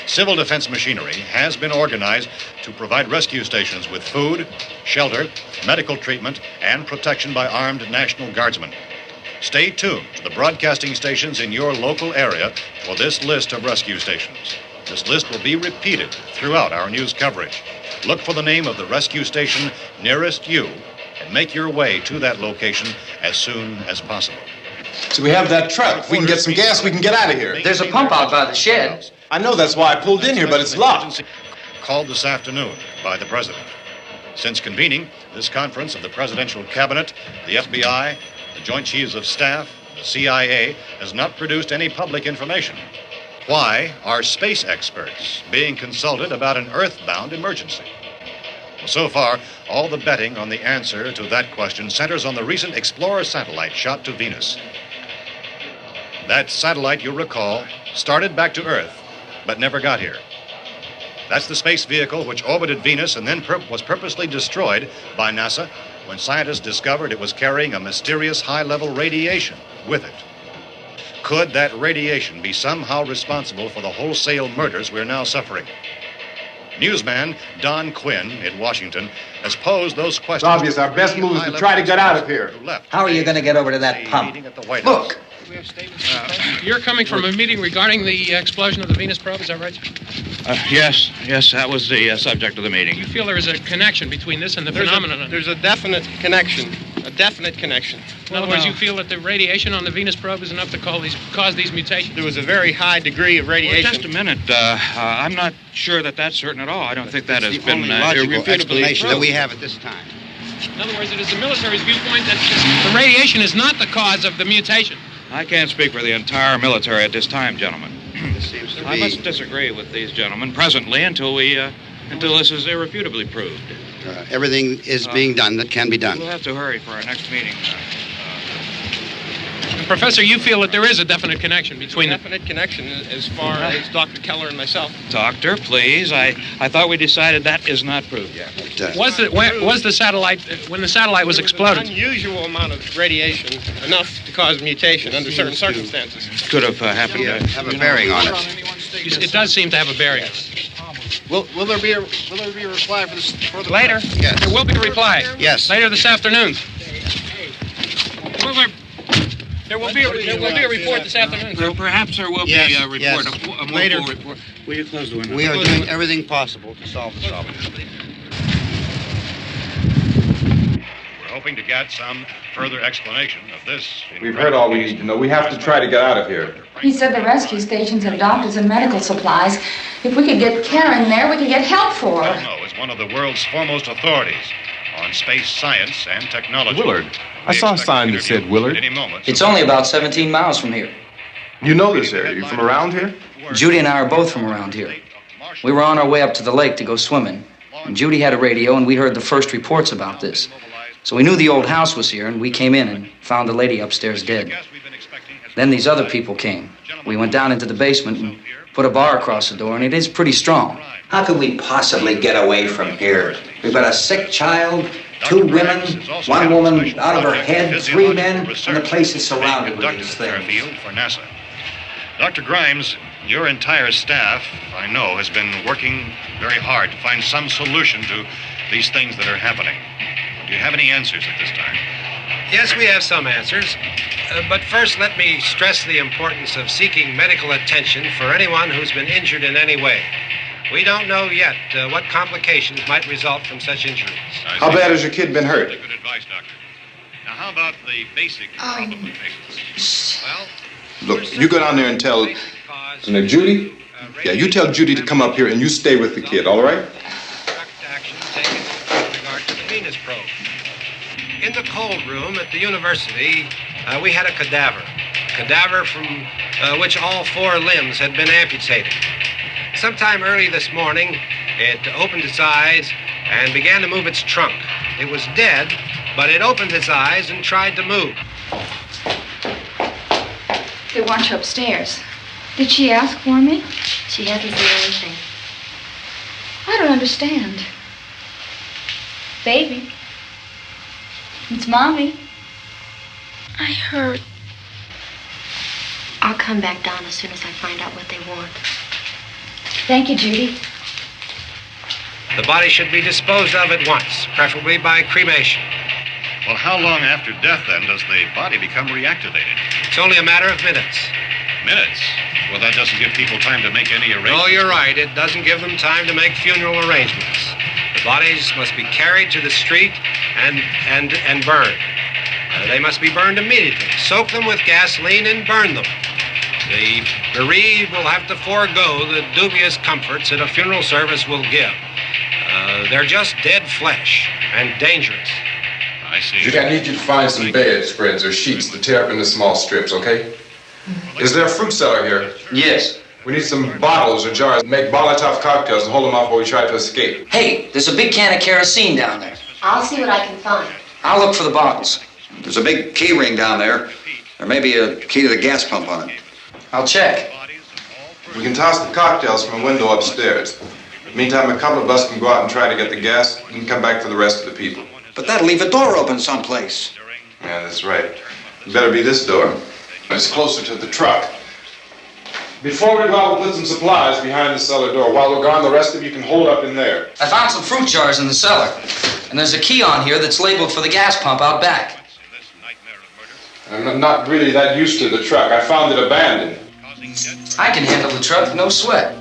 [SPEAKER 4] Civil defense machinery has been organized to provide rescue stations with food, shelter, medical treatment, and protection by armed National Guardsmen. Stay tuned to the broadcasting stations in your local area for this list of rescue stations. This list will be repeated throughout our news coverage. Look for the name of the rescue station nearest you and make your way to that location as soon as possible.
[SPEAKER 5] So we have that truck. If we can get some gas, we can get out of here.
[SPEAKER 8] There's a pump out by the shed.
[SPEAKER 5] I know, that's why I pulled in here, but it's locked.
[SPEAKER 4] Called this afternoon by the President. Since convening this conference of the Presidential Cabinet, the FBI, the Joint Chiefs of Staff, the CIA has not produced any public information. Why are space experts being consulted about an Earthbound emergency? Well, so far, all the betting on the answer to that question centers on the recent Explorer satellite shot to Venus. That satellite, you'll recall, started back to Earth, but never got here. That's the space vehicle which orbited Venus and then was purposely destroyed by NASA when scientists discovered it was carrying a mysterious high-level radiation with it. Could that radiation be somehow responsible for the wholesale murders we're now suffering? Newsman Don Quinn in Washington has posed those questions.
[SPEAKER 12] It's obvious our best move is to try to get out of here.
[SPEAKER 9] How are you going to get over to that pump?
[SPEAKER 8] Look!
[SPEAKER 10] You're coming from a meeting regarding the explosion of the Venus probe, is that right?
[SPEAKER 13] Yes, that was the subject of the meeting.
[SPEAKER 10] You feel there is a connection between this and the phenomenon?
[SPEAKER 12] There's a definite connection. A definite connection.
[SPEAKER 10] In other words, you feel that the radiation on the Venus probe is enough to cause these mutations?
[SPEAKER 12] There was a very high degree of radiation.
[SPEAKER 13] Well, just a minute. I'm not sure that that's certain at all. I don't think that has been
[SPEAKER 14] logical explanation that we have at this time.
[SPEAKER 10] In other words, it is the military's viewpoint that the radiation is not the cause of the mutation.
[SPEAKER 13] I can't speak for the entire military at this time, gentlemen.
[SPEAKER 14] This seems to be...
[SPEAKER 13] I must disagree with these gentlemen presently until this is irrefutably proved.
[SPEAKER 14] Everything is being done that can be done.
[SPEAKER 13] We'll have to hurry for our next meeting.
[SPEAKER 10] Professor, you feel that there is a definite connection between them?
[SPEAKER 12] Definite connection as far as Dr. Keller and myself.
[SPEAKER 13] Doctor, please. I thought we decided that is not proved yet.
[SPEAKER 10] Was the satellite, when the satellite was exploded?
[SPEAKER 12] An unusual amount of radiation, enough to cause mutation under certain circumstances.
[SPEAKER 13] Could have happened to
[SPEAKER 14] have a bearing on it.
[SPEAKER 10] It does seem to have a bearing.
[SPEAKER 12] Will there be a reply for this further?
[SPEAKER 10] Later?
[SPEAKER 14] Yes.
[SPEAKER 10] There will be a reply.
[SPEAKER 14] Yes.
[SPEAKER 10] Later this afternoon. There will be a report this afternoon, sir.
[SPEAKER 13] Perhaps there will be a report.
[SPEAKER 14] Yes.
[SPEAKER 13] A more
[SPEAKER 14] Later.
[SPEAKER 13] full report. Will you close the window?
[SPEAKER 14] We are doing everything possible to solve the problem.
[SPEAKER 4] We're hoping to get some further explanation of this.
[SPEAKER 5] We've heard all we need to know. We have to try to get out of here.
[SPEAKER 3] He said the rescue stations have doctors and medical supplies. If we could get care in there, we could get help for her.
[SPEAKER 4] Romero is one of the world's foremost authorities on space science and technology.
[SPEAKER 6] Willard. I saw a sign that said Willard.
[SPEAKER 4] Any moment.
[SPEAKER 8] It's only about 17 miles from here.
[SPEAKER 6] You know this area. You from around here?
[SPEAKER 8] Judy and I are both from around here. We were on our way up to the lake to go swimming, and Judy had a radio, and we heard the first reports about this. So we knew the old house was here, and we came in and found the lady upstairs dead. Then these other people came. We went down into the basement and put a bar across the door, and it is pretty strong.
[SPEAKER 9] How could we possibly get away from here? We've got a sick child, 2 women, 1 woman out of her head, 3 men, and the place is surrounded with these things.
[SPEAKER 4] For NASA. Dr. Grimes, your entire staff, I know, has been working very hard to find some solution to these things that are happening. Do you have any answers at this time?
[SPEAKER 12] Yes, we have some answers. But first, let me stress the importance of seeking medical attention for anyone who's been injured in any way. We don't know yet what complications might result from such injuries.
[SPEAKER 5] How bad has your kid been hurt?
[SPEAKER 4] Good advice, Doctor. Now, how about the basic problem with patients? Well,
[SPEAKER 5] Look, you go down there and tell... Now, Judy? Yeah, you tell Judy to come up here and you stay with the kid, all right?
[SPEAKER 12] Action taken with regard to the Venus probe. In the cold room at the university, we had a cadaver from which all 4 limbs had been amputated. Sometime early this morning, it opened its eyes and began to move its trunk. It was dead, but it opened its eyes and tried to move.
[SPEAKER 3] They want you upstairs. Did she ask for me?
[SPEAKER 15] She hasn't said anything.
[SPEAKER 3] I don't understand. Baby. It's Mommy.
[SPEAKER 15] I heard. I'll come back down as soon as I find out what they want.
[SPEAKER 3] Thank you, Judy.
[SPEAKER 12] The body should be disposed of at once, preferably by cremation.
[SPEAKER 4] Well, how long after death, then, does the body become reactivated?
[SPEAKER 12] It's only a matter of minutes.
[SPEAKER 4] Minutes? Well, that doesn't give people time to make any arrangements.
[SPEAKER 12] Oh, you're right. It doesn't give them time to make funeral arrangements. The bodies must be carried to the street and burned. They must be burned immediately. Soak them with gasoline and burn them. The bereaved will have to forego the dubious comforts that a funeral service will give. They're just dead flesh and dangerous.
[SPEAKER 4] I see.
[SPEAKER 6] Judy, I need you to find some bedspreads or sheets to tear up into small strips, okay? Is there a fruit cellar here?
[SPEAKER 8] Yes.
[SPEAKER 6] We need some bottles or jars to make Molotov cocktails and hold them off while we try to escape.
[SPEAKER 8] Hey, there's a big can of kerosene down there.
[SPEAKER 15] I'll see what I can find.
[SPEAKER 8] I'll look for the bottles.
[SPEAKER 9] There's a big key ring down there. There may be a key to the gas pump on it.
[SPEAKER 8] I'll check.
[SPEAKER 5] We can toss the cocktails from a window upstairs. Meantime, a couple of us can go out and try to get the gas and come back for the rest of the people.
[SPEAKER 9] But that'll leave a door open someplace.
[SPEAKER 5] Yeah, that's right. It better be this door. It's closer to the truck. Before we go out, we'll put some supplies behind the cellar door. While we're gone, the rest of you can hold up in there.
[SPEAKER 8] I found some fruit jars in the cellar. And there's a key on here that's labeled for the gas pump out back.
[SPEAKER 5] I'm not really that used to the truck. I found it abandoned.
[SPEAKER 8] I can handle the truck, no sweat.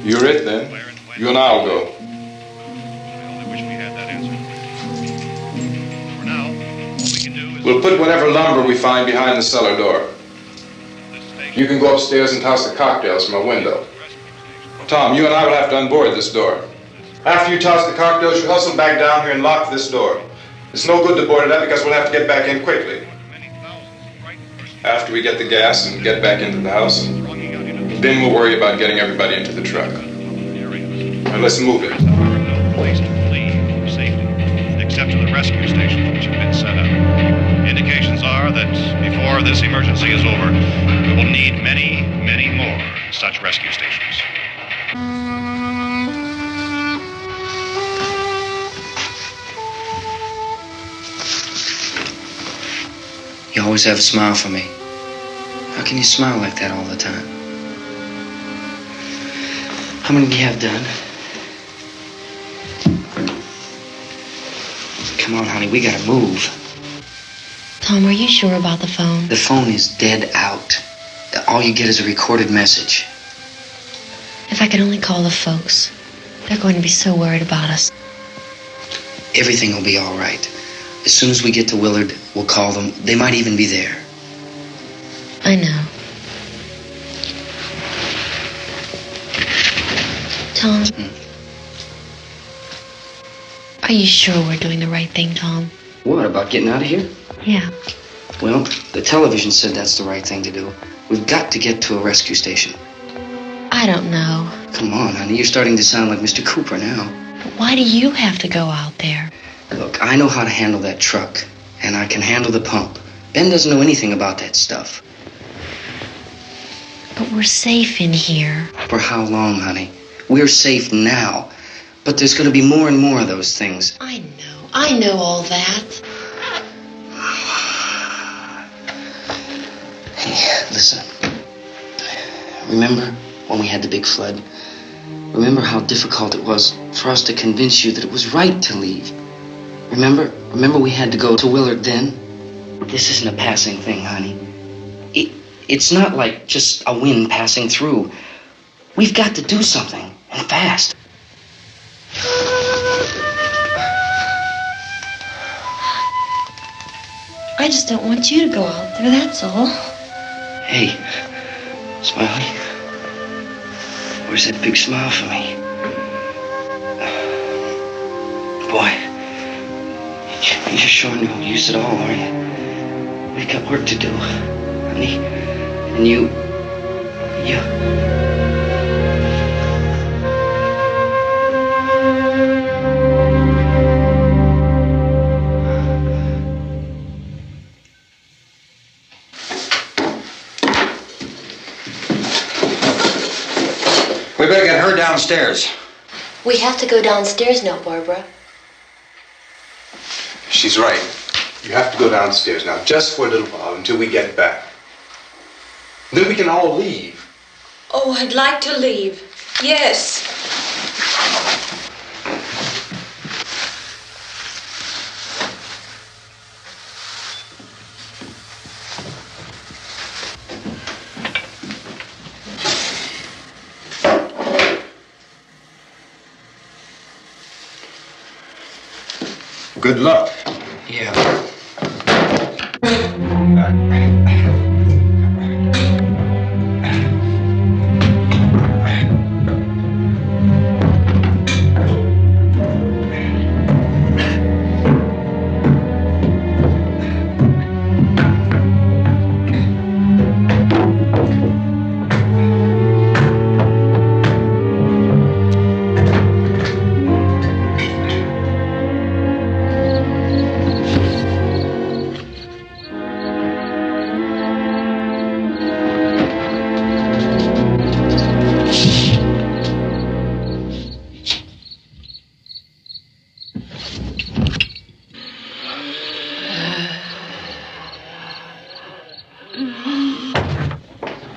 [SPEAKER 5] You're it, then. You and I'll go. We'll put whatever lumber we find behind the cellar door. You can go upstairs and toss the cocktails from a window. Tom, you and I will have to unboard this door. After you toss the cocktails, you hustle back down here and lock this door. It's no good to board it up because we'll have to get back in quickly. After we get the gas and get back into the house, then we'll worry about getting everybody into the truck. Now let's move it.
[SPEAKER 4] Place to flee for safety, except to the rescue stations which have been set up. Indications are that before this emergency is over, we will need many, many more such rescue stations.
[SPEAKER 8] You always have a smile for me. How can you smile like that all the time? How many do you have done? Come on, honey, we gotta move.
[SPEAKER 15] Tom, are you sure about the phone?
[SPEAKER 8] The phone is dead out. All you get is a recorded message.
[SPEAKER 15] If I could only call the folks. They're going to be so worried about us.
[SPEAKER 8] Everything will be all right. As soon as we get to Willard, we'll call them. They might even be there.
[SPEAKER 15] I know. Tom? Are you sure we're doing the right thing, Tom?
[SPEAKER 8] What, about getting out of here?
[SPEAKER 15] Yeah.
[SPEAKER 8] Well, the television said that's the right thing to do. We've got to get to a rescue station.
[SPEAKER 15] I don't know.
[SPEAKER 8] Come on, honey, you're starting to sound like Mr. Cooper now.
[SPEAKER 15] But why do you have to go out there?
[SPEAKER 8] Look, I know how to handle that truck, and I can handle the pump. Ben doesn't know anything about that stuff.
[SPEAKER 15] But we're safe in here.
[SPEAKER 8] For how long, honey? We're safe now. But there's going to be more and more of those things.
[SPEAKER 15] I know all that.
[SPEAKER 8] Hey, listen. Remember when we had the big flood? Remember how difficult it was for us to convince you that it was right to leave? Remember we had to go to Willard then? This isn't a passing thing, honey. It's not like just a wind passing through. We've got to do something, and fast.
[SPEAKER 15] I just don't want you to go out there, that's all.
[SPEAKER 8] Hey, Smiley. Where's that big smile for me? Boy, you're showing no use at all, are you? We've got work to do, honey. And you...
[SPEAKER 9] We better get her downstairs.
[SPEAKER 15] We have to go downstairs now, Barbara.
[SPEAKER 6] She's right. You have to go downstairs now, just for a little while, until we get back. Then we can all leave.
[SPEAKER 7] Oh, I'd like to leave. Yes.
[SPEAKER 5] Good luck.
[SPEAKER 8] Yeah.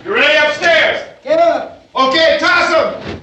[SPEAKER 5] You ready upstairs? Yeah. Okay, toss them.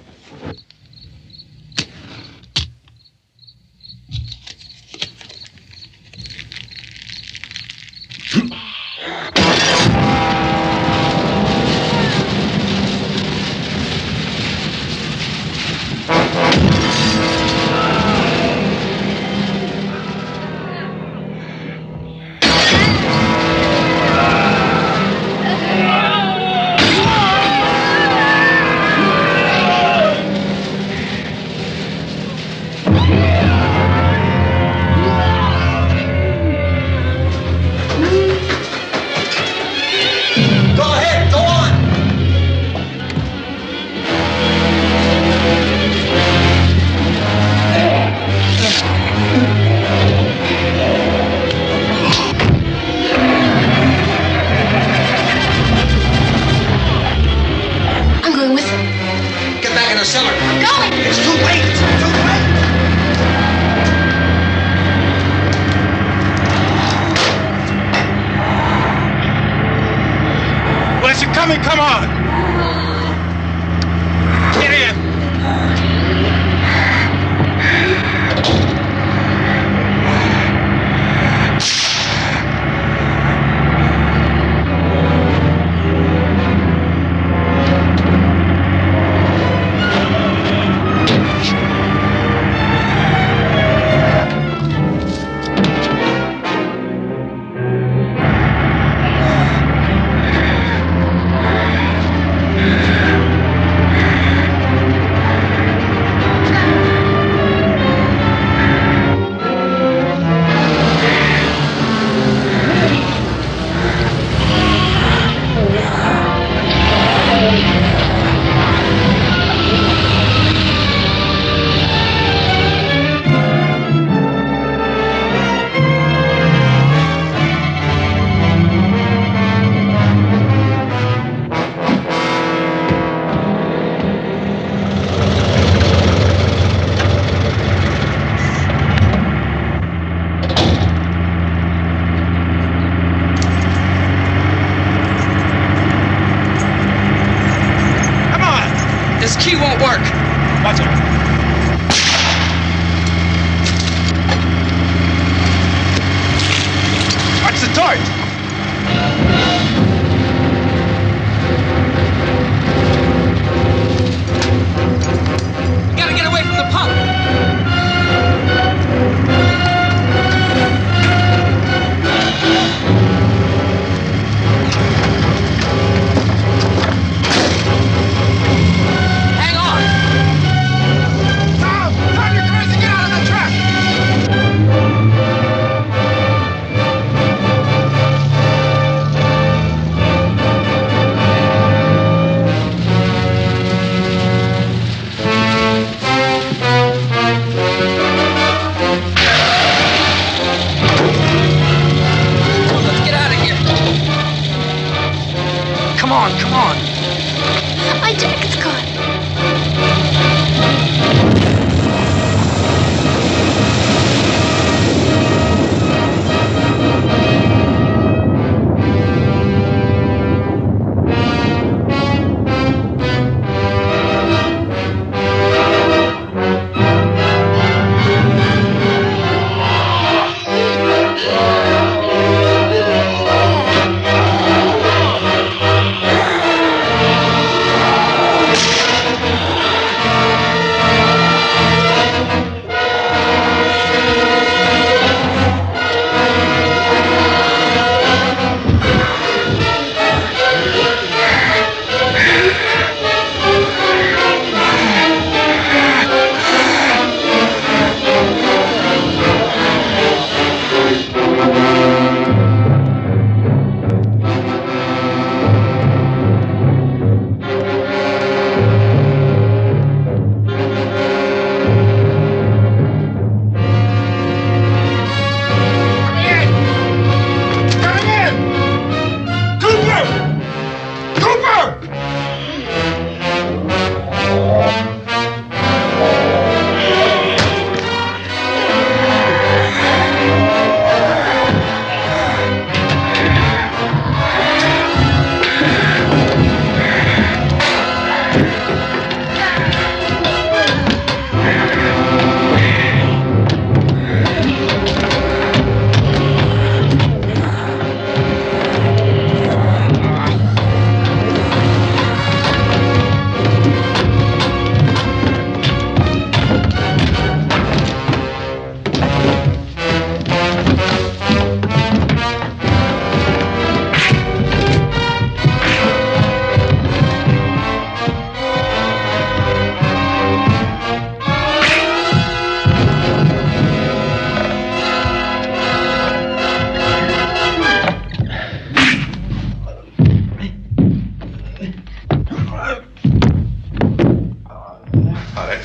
[SPEAKER 10] Coming, come on! Get in!
[SPEAKER 8] This key won't work.
[SPEAKER 10] Watch it.
[SPEAKER 5] Watch the torch!
[SPEAKER 8] We gotta get away from the pump. Hang on.
[SPEAKER 5] Tom! Tom, you're crazy! Get out of the truck!
[SPEAKER 8] Let's get out of here. Come on, come on.
[SPEAKER 15] My jacket's caught.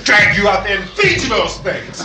[SPEAKER 5] Drag you out there and feed you those things!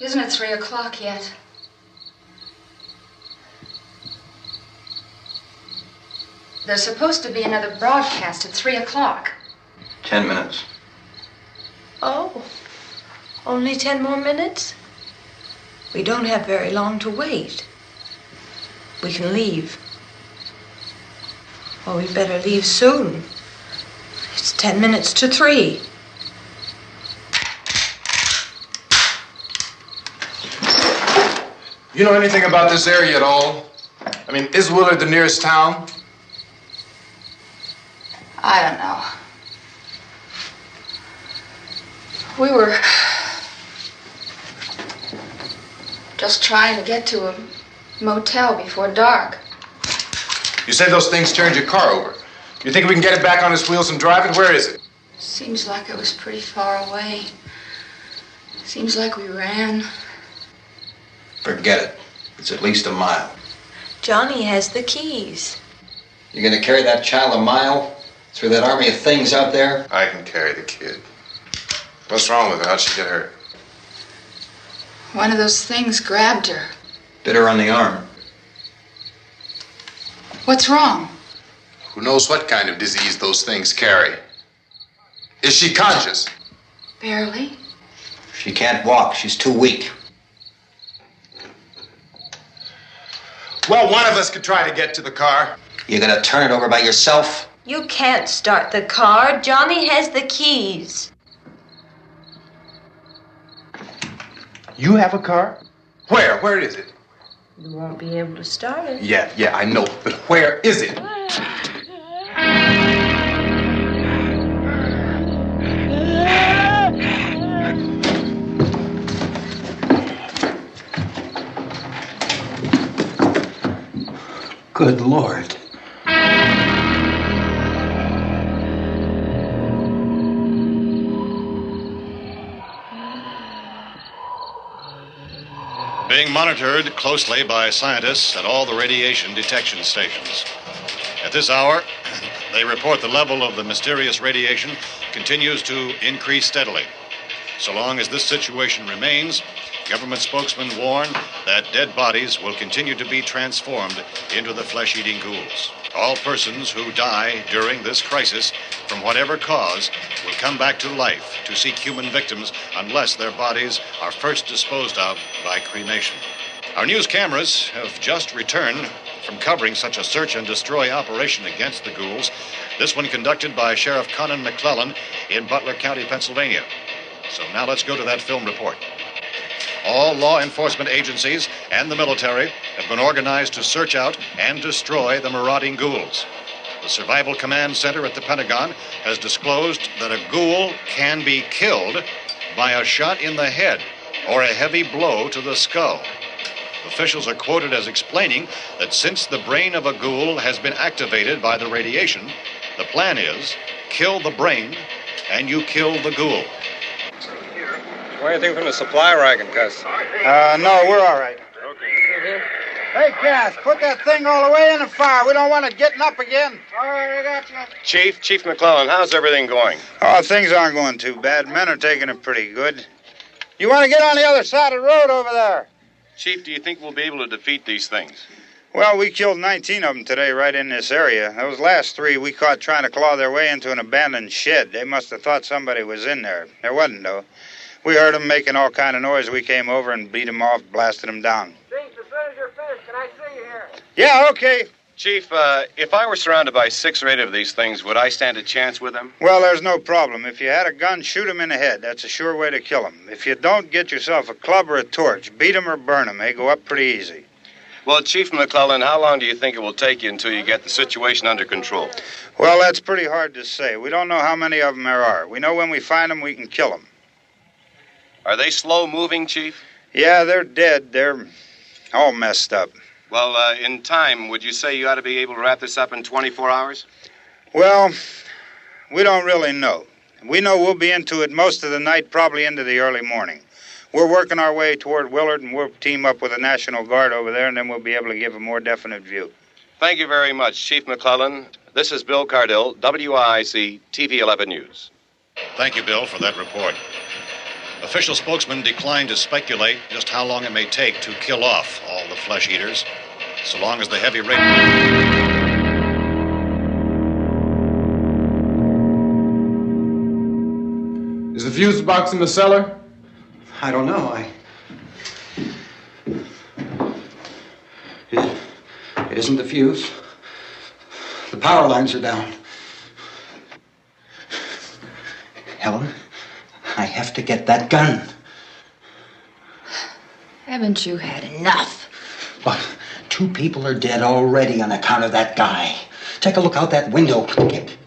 [SPEAKER 3] Isn't it 3 o'clock yet? There's supposed to be another broadcast at 3 o'clock.
[SPEAKER 16] 10 minutes.
[SPEAKER 7] Oh, only 10 more minutes? We don't have very long to wait. We can leave. Well, we'd better leave soon. It's 10 minutes to 3.
[SPEAKER 5] You know anything about this area at all? I mean, is Willard the nearest town?
[SPEAKER 3] I don't know. We were just trying to get to a motel before dark.
[SPEAKER 5] You said those things turned your car over. You think we can get it back on its wheels and drive it? Where is it?
[SPEAKER 3] Seems like it was pretty far away. Seems like we ran.
[SPEAKER 14] Forget it. It's at least a mile.
[SPEAKER 7] Johnny has the keys.
[SPEAKER 14] You're gonna carry that child a mile through that army of things out there?
[SPEAKER 5] I can carry the kid. What's wrong with her? How'd she get hurt?
[SPEAKER 3] One of those things grabbed her.
[SPEAKER 14] Bit her on the arm.
[SPEAKER 3] What's wrong?
[SPEAKER 5] Who knows what kind of disease those things carry? Is she conscious?
[SPEAKER 3] Barely.
[SPEAKER 14] She can't walk. She's too weak.
[SPEAKER 5] Well, one of us could try to get to the car.
[SPEAKER 14] You gonna turn it over by yourself?
[SPEAKER 7] You can't start the car. Johnny has the keys.
[SPEAKER 5] You have a car? Where? Where is it?
[SPEAKER 7] You won't be able to start it.
[SPEAKER 5] Yeah, I know. But where is it?
[SPEAKER 14] Good Lord.
[SPEAKER 4] Being monitored closely by scientists at all the radiation detection stations. At this hour, they report the level of the mysterious radiation continues to increase steadily. So long as this situation remains, government spokesmen warn that dead bodies will continue to be transformed into the flesh-eating ghouls. All persons who die during this crisis, from whatever cause, will come back to life to seek human victims unless their bodies are first disposed of by cremation. Our news cameras have just returned from covering such a search and destroy operation against the ghouls, this one conducted by Sheriff Conan McClellan in Butler County, Pennsylvania. So now let's go to that film report. All law enforcement agencies and the military have been organized to search out and destroy the marauding ghouls. The Survival Command Center at the Pentagon has disclosed that a ghoul can be killed by a shot in the head or a heavy blow to the skull. Officials are quoted as explaining that since the brain of a ghoul has been activated by the radiation, the plan is kill the brain and you kill the ghoul.
[SPEAKER 16] Anything from the supply wagon, Cuz?
[SPEAKER 17] No, we're all right.
[SPEAKER 16] Okay.
[SPEAKER 17] Hey, Cass, put that thing all the way in the fire. We don't want it getting up again. All right, I got you.
[SPEAKER 16] Chief McClellan, how's everything going?
[SPEAKER 17] Oh, things aren't going too bad. Men are taking it pretty good. You want to get on the other side of the road over there?
[SPEAKER 16] Chief, do you think we'll be able to defeat these things?
[SPEAKER 17] Well, we killed 19 of them today right in this area. Those last 3 we caught trying to claw their way into an abandoned shed. They must have thought somebody was in there. There wasn't, though. We heard them making all kind of noise. We came over and beat them off, blasted them down.
[SPEAKER 11] Chief, as soon as you're finished, can I see you here?
[SPEAKER 17] Yeah, okay.
[SPEAKER 16] Chief, if I were surrounded by 6 or 8 of these things, would I stand a chance with them?
[SPEAKER 17] Well, there's no problem. If you had a gun, shoot them in the head. That's a sure way to kill them. If you don't, get yourself a club or a torch. Beat them or burn them. They go up pretty easy.
[SPEAKER 16] Well, Chief McClellan, how long do you think it will take you until you get the situation under control?
[SPEAKER 17] Well, that's pretty hard to say. We don't know how many of them there are. We know when we find them, we can kill them.
[SPEAKER 16] Are they slow-moving, Chief?
[SPEAKER 17] Yeah, they're dead. They're all messed up.
[SPEAKER 16] Well, in time, would you say you ought to be able to wrap this up in 24 hours?
[SPEAKER 17] Well, we don't really know. We know we'll be into it most of the night, probably into the early morning. We're working our way toward Willard, and we'll team up with the National Guard over there, and then we'll be able to give a more definite view.
[SPEAKER 16] Thank you very much, Chief McClellan. This is Bill Cardill, WIC TV 11 News.
[SPEAKER 4] Thank you, Bill, for that report. Official spokesman declined to speculate just how long it may take to kill off all the flesh eaters, so long as the heavy rain...
[SPEAKER 5] Is the fuse box in the cellar?
[SPEAKER 9] I don't know. It isn't the fuse. The power lines are down. Helen, I have to get that gun.
[SPEAKER 7] Haven't you had enough?
[SPEAKER 9] But 2 people are dead already on account of that guy. Take a look out that window. Get...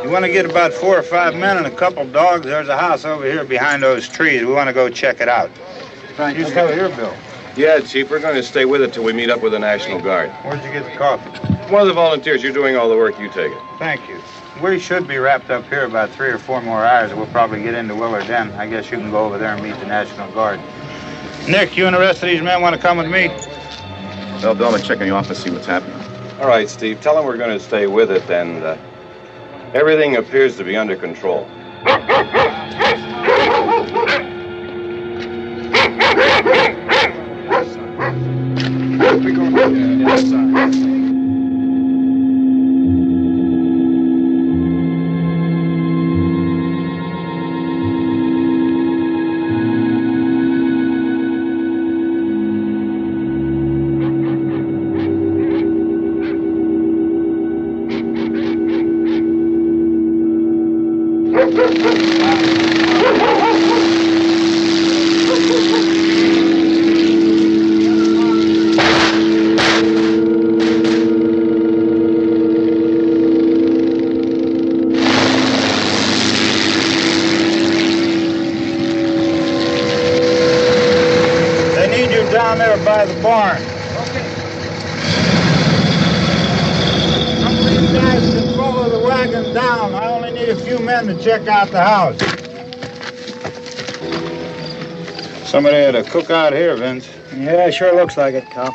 [SPEAKER 17] You want to get about 4 or 5 men and a couple dogs? There's a house over here behind those trees. We want to go check it out.
[SPEAKER 18] Right.
[SPEAKER 17] You still here, Bill?
[SPEAKER 16] Yeah, Chief, we're going to stay with it till we meet up with the National Guard.
[SPEAKER 17] Where'd you get the coffee?
[SPEAKER 16] One of the volunteers. You're doing all the work. You take it.
[SPEAKER 17] Thank you. We should be wrapped up here about 3 or 4 more hours. We'll probably get into Willard then. I guess you can go over there and meet the National Guard. Nick, you and the rest of these men want to come with me?
[SPEAKER 16] Well, Bill, I'm checking the office, see what's happening. All right, Steve. Tell them we're going to stay with it, and everything appears to be under control.
[SPEAKER 18] We go inside.
[SPEAKER 17] Down there by the barn. Okay. Some of these guys can follow the wagon down. I only need a few men to check out the house. Somebody had a cookout here, Vince.
[SPEAKER 18] Yeah, sure looks like it, Cal.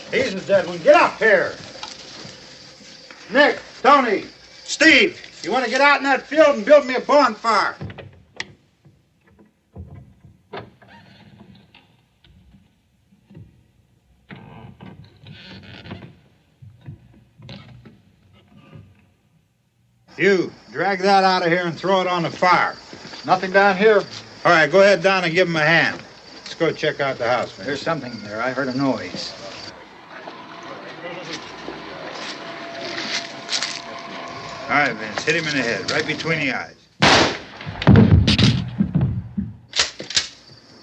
[SPEAKER 17] He's the dead one. Get up here. Nick, Tony, Steve, you want to get out in that field and build me a bonfire? You, drag that out of here and throw it on the fire.
[SPEAKER 18] Nothing down here.
[SPEAKER 17] All right, go ahead down and give him a hand. Let's go check out the house, man.
[SPEAKER 18] There's something there. I heard a noise.
[SPEAKER 17] All right, Vince, hit him in the head, right between the eyes.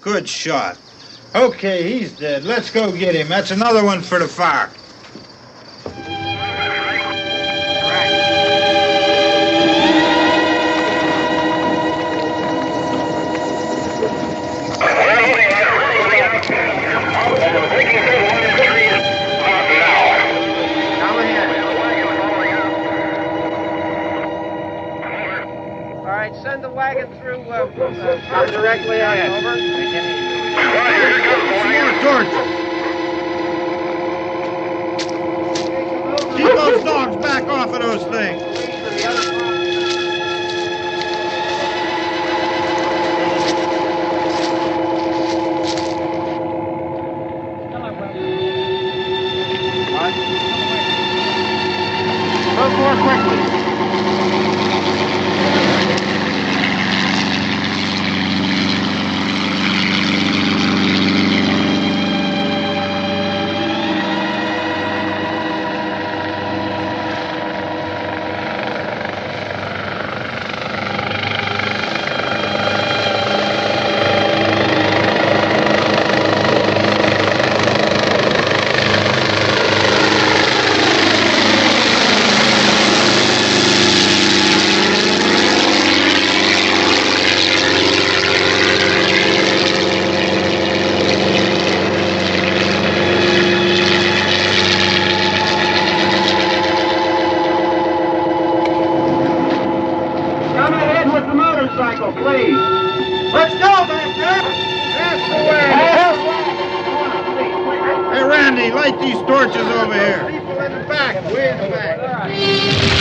[SPEAKER 17] Good shot. Okay, he's dead. Let's go get him. That's another one for the fire.
[SPEAKER 12] Send the wagon through directly ahead. Over.
[SPEAKER 17] More torches. Keep those dogs back off of those things.
[SPEAKER 12] Move more quickly. Please. Let's go back there. That's the way.
[SPEAKER 17] Hey, Randy, light these torches over here.
[SPEAKER 12] People in the back, way in the back.